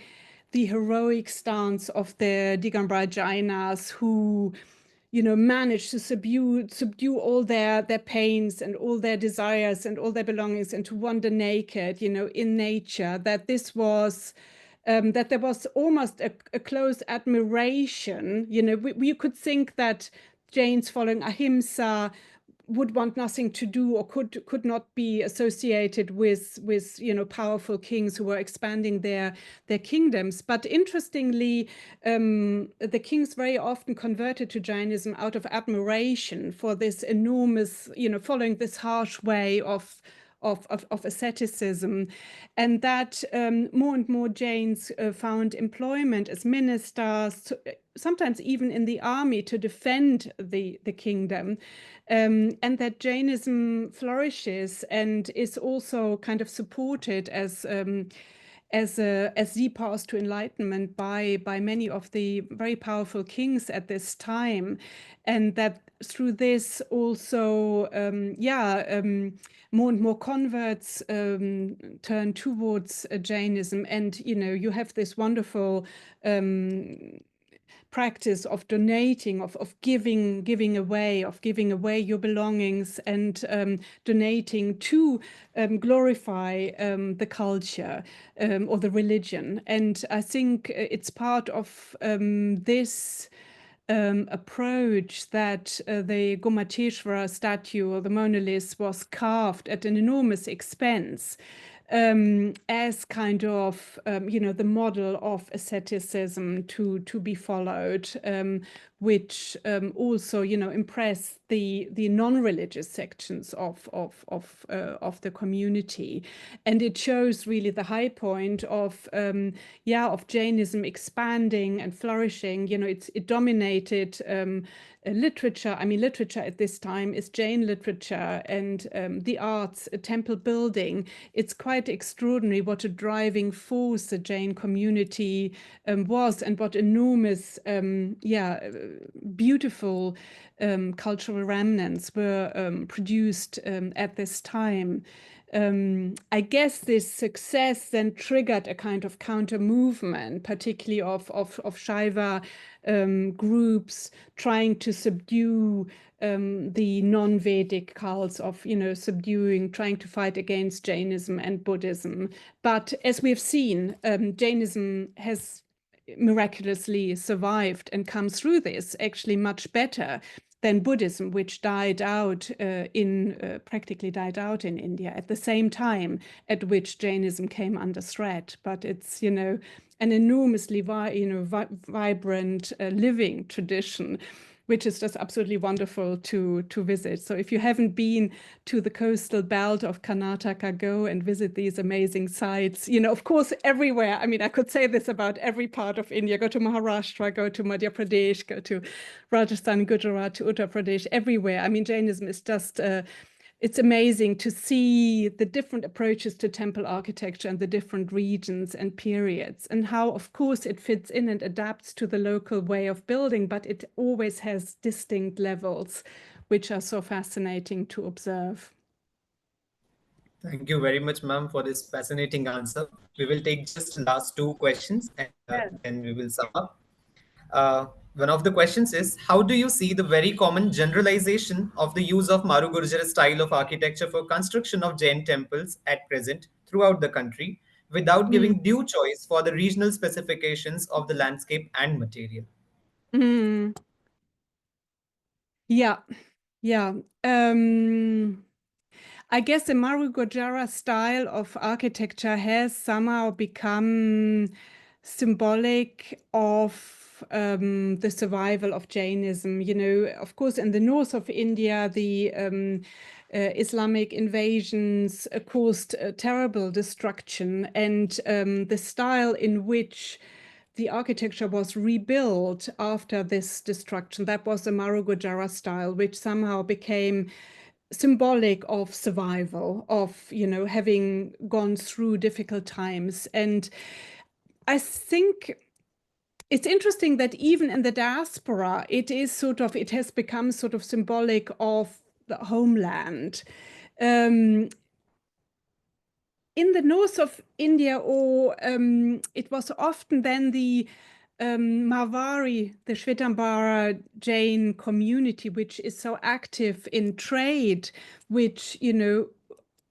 the heroic stance of the Digambar Jainas who managed to subdue all their pains and all their desires and all their belongings and to wander naked, in nature, that this was that there was almost a close admiration. We could think that Jains following ahimsa would want nothing to do or could not be associated with powerful kings who were expanding their kingdoms. But interestingly, the kings very often converted to Jainism out of admiration for this enormous, following this harsh way of asceticism, and that more and more Jains found employment as ministers, sometimes even in the army, to defend the kingdom, and that Jainism flourishes and is also kind of supported as the path to enlightenment by many of the very powerful kings at this time, and that through this also more and more converts turn towards Jainism, and you have this wonderful practice of donating, of giving away your belongings and donating to glorify the culture or the religion. And I think it's part of this approach that the Gomateshwara statue or the monolith was carved at an enormous expense as kind of the model of asceticism to be followed, which also impressed the non-religious sections of the community, and it shows really the high point of Jainism expanding and flourishing. It dominated literature. Literature at this time is Jain literature, and the arts, temple building. It's quite extraordinary what a driving force the Jain community was, and what enormous, beautiful cultural remnants were produced at this time. I guess this success then triggered a kind of counter movement, particularly of Shaiva groups trying to subdue the non-Vedic cults, of trying to fight against Jainism and Buddhism. But as we've seen, Jainism has miraculously survived and come through this actually much better than Buddhism, which died out practically died out in India at the same time at which Jainism came under threat. But it's, you know, an enormously vibrant living tradition, which is just absolutely wonderful to visit. So if you haven't been to the coastal belt of Karnataka, go and visit these amazing sites. You know, of course, everywhere. I mean, I could say this about every part of India. Go to Maharashtra, go to Madhya Pradesh, go to Rajasthan, Gujarat, to Uttar Pradesh, everywhere. I mean, Jainism is just it's amazing to see the different approaches to temple architecture and the different regions and periods, and how, of course, it fits in and adapts to the local way of building, but it always has distinct levels, which are so fascinating to observe. Thank you very much, ma'am, for this fascinating answer. We will take just last two questions and then we will sum up. One of the questions is, how do you see the very common generalization of the use of Marugurjara style of architecture for construction of Jain temples at present throughout the country without giving due choice for the regional specifications of the landscape and material? Mm. Yeah, yeah. I guess the Marugurjara style of architecture has somehow become symbolic of the survival of Jainism. You know, of course, in the north of India, the Islamic invasions caused terrible destruction, and the style in which the architecture was rebuilt after this destruction, that was the Marugurjara style, which somehow became symbolic of survival, of, you know, having gone through difficult times. And I think it's interesting that even in the diaspora, it has become sort of symbolic of the homeland. In the north of India, or it was often then the Marwari, the Shvetambara Jain community, which is so active in trade, which, you know,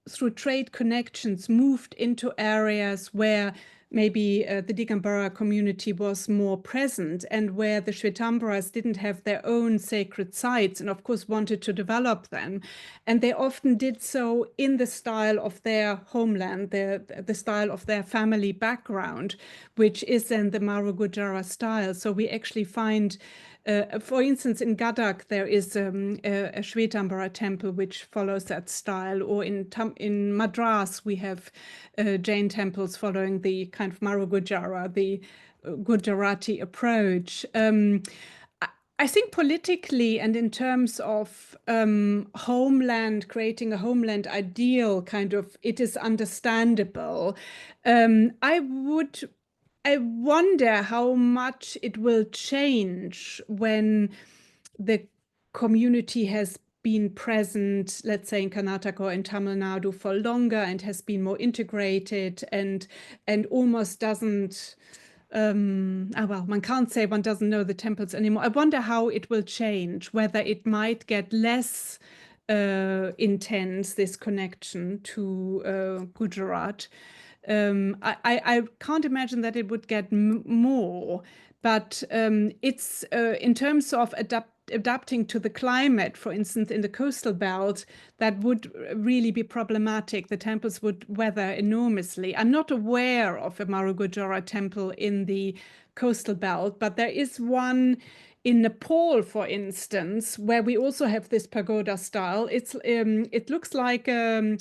through trade connections moved into areas where maybe the Digambara community was more present, and where the Shvetambaras didn't have their own sacred sites and of course wanted to develop them. And they often did so in the style of their homeland, the style of their family background, which is then the Marugurjara style. So we actually find, for instance, in Gadag, there is a Shvetambara temple which follows that style, or in Madras, we have Jain temples following the kind of Marugurjara, the Gujarati approach. I think politically and in terms of homeland, creating a homeland ideal, kind of, it is understandable. I wonder how much it will change when the community has been present, let's say in Karnataka or in Tamil Nadu for longer, and has been more integrated, and almost doesn't, well, one can't say one doesn't know the temples anymore. I wonder how it will change, whether it might get less intense, this connection to Gujarat. I can't imagine that it would get more, but it's in terms of adapting to the climate, for instance, in the coastal belt, that would really be problematic. The temples would weather enormously. I'm not aware of a Marugurjara temple in the coastal belt, but there is one in Nepal, for instance, where we also have this pagoda style. It looks like a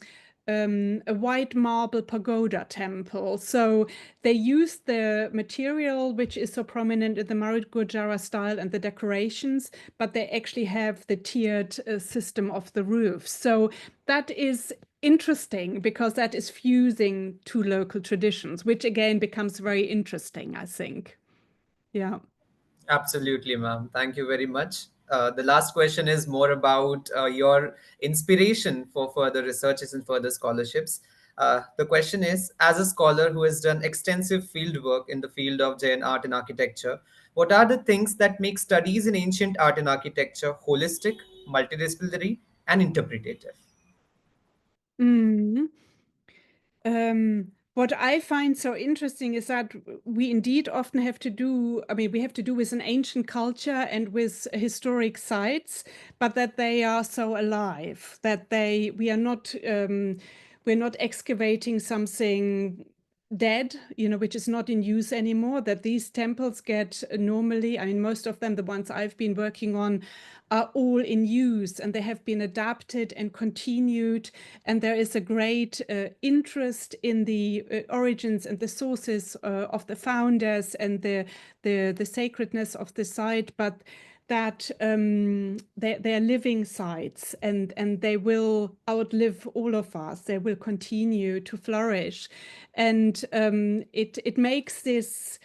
white marble pagoda temple. So they use the material which is so prominent in the Marugurjara style and the decorations, but they actually have the tiered system of the roof. So that is interesting, because that is fusing two local traditions, which again becomes very interesting, I think. Yeah. Absolutely, ma'am. Thank you very much. The last question is more about your inspiration for further researches and further scholarships. The question is, as a scholar who has done extensive field work in the field of Jain art and architecture, what are the things that make studies in ancient art and architecture holistic, multidisciplinary, and interpretative? Mm. What I find so interesting is that we indeed often have to do, I mean, we have to do with an ancient culture and with historic sites, but that they are so alive, that we're not excavating something dead, which is not in use anymore, that these temples get normally, I mean, most of them, the ones I've been working on, are all in use, and they have been adapted and continued. And there is a great interest in the origins and the sources of the founders and the sacredness of the site, but that they're living sites, and they will outlive all of us. They will continue to flourish, and it makes this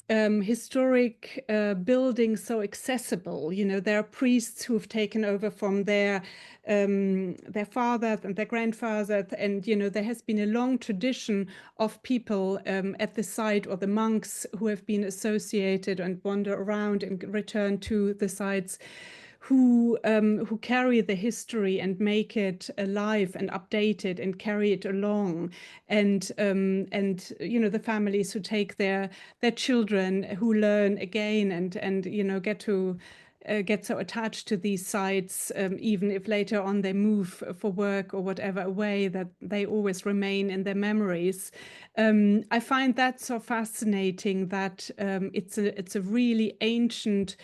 historic buildings so accessible. There are priests who've taken over from their fathers and their grandfathers, and there has been a long tradition of people at the site, or the monks who have been associated and wander around and return to the sites, who carry the history and make it alive and update it and carry it along, and the families who take their children, who learn again, and get so attached to these sites, even if later on they move for work or whatever away, that they always remain in their memories. I find that so fascinating, that it's a really ancient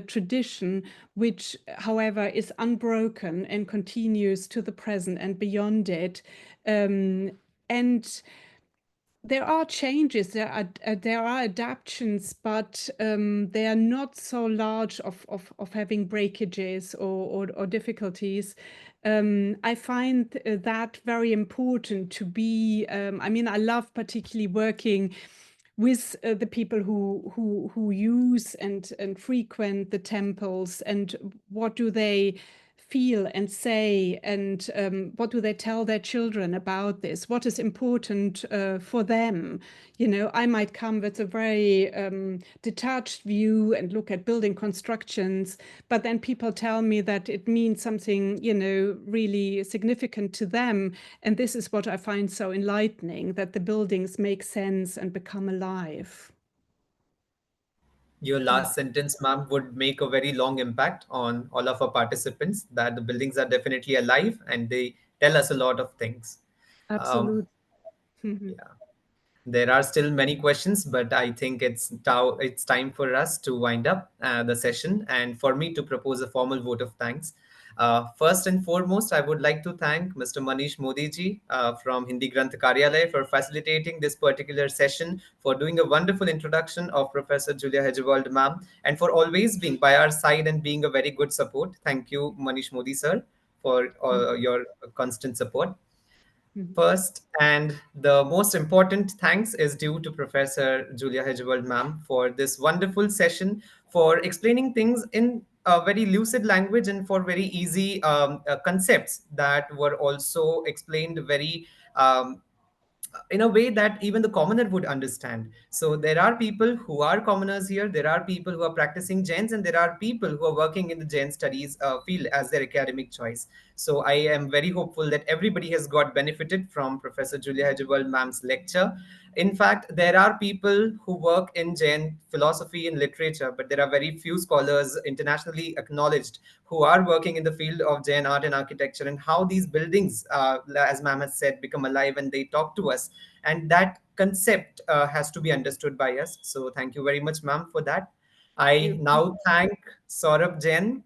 tradition, which, however, is unbroken and continues to the present and beyond it. And there are changes, there are adaptations, but they are not so large of having breakages or difficulties. I find that very important to be. I mean, I love particularly working with the people who use and frequent the temples, and what do they feel and say, and what do they tell their children about this? What is important for them? I might come with a very detached view and look at building constructions, but then people tell me that it means something, really significant to them. And this is what I find so enlightening, that the buildings make sense and become alive. Your last sentence, ma'am, would make a very long impact on all of our participants, that the buildings are definitely alive and they tell us a lot of things. Um, Absolutely. Mhm. yeah. There are still many questions, but I think it's time for us to wind up the session and for me to propose a formal vote of thanks. First and foremost, I would like to thank Mr. Manish Modi ji from Hindi Granth Karyalay for facilitating this particular session, for doing a wonderful introduction of Professor Julia Hegewald ma'am, and for always being by our side and being a very good support. Thank you, Manish Modi sir, for your constant support. Mhm. First, and the most important thanks is due to Professor Julia Hegewald, ma'am, for this wonderful session, for explaining things in a very lucid language and for very easy concepts that were also explained very in a way that even the commoner would understand. So there are people who are commoners here, there are people who are practicing Jains, and there are people who are working in the Jain studies field as their academic choice. So I am very hopeful that everybody has got benefited from Professor Julia Hegewald ma'am's lecture. In fact, there are people who work in Jain philosophy and literature, but there are very few scholars internationally acknowledged who are working in the field of Jain art and architecture, and how these buildings, as ma'am has said, become alive and they talk to us. And that concept has to be understood by us. So thank you very much, ma'am, for that. I You. now thank Saurabh Jain,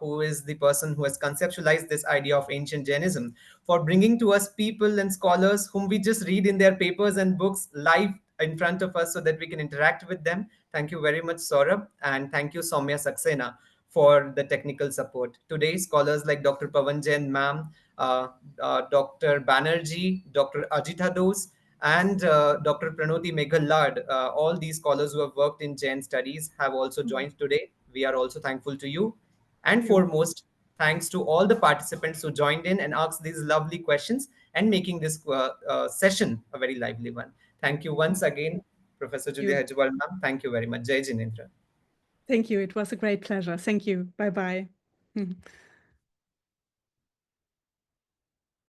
who is the person who has conceptualized this idea of ancient Jainism, for bringing to us people and scholars whom we just read in their papers and books live in front of us so that we can interact with them. Thank you very much, Saurabh. And thank you, Soumya Saxena, for the technical support. Today, scholars like Dr. Pavan Jain, ma'am, Dr. Banerjee, Dr. Ajita Dose, and Dr. Pranoti Meghallad, all these scholars who have worked in Jain studies have also joined today. We are also thankful to you. And You. foremost, thanks to all the participants who joined in and asked these lovely questions and making this session a very lively one. Thank you once again, Professor Julia You. Hegewald, ma'am. Thank you very much. Jai Jinendra. Thank you. It was a great pleasure. Thank you. Bye bye.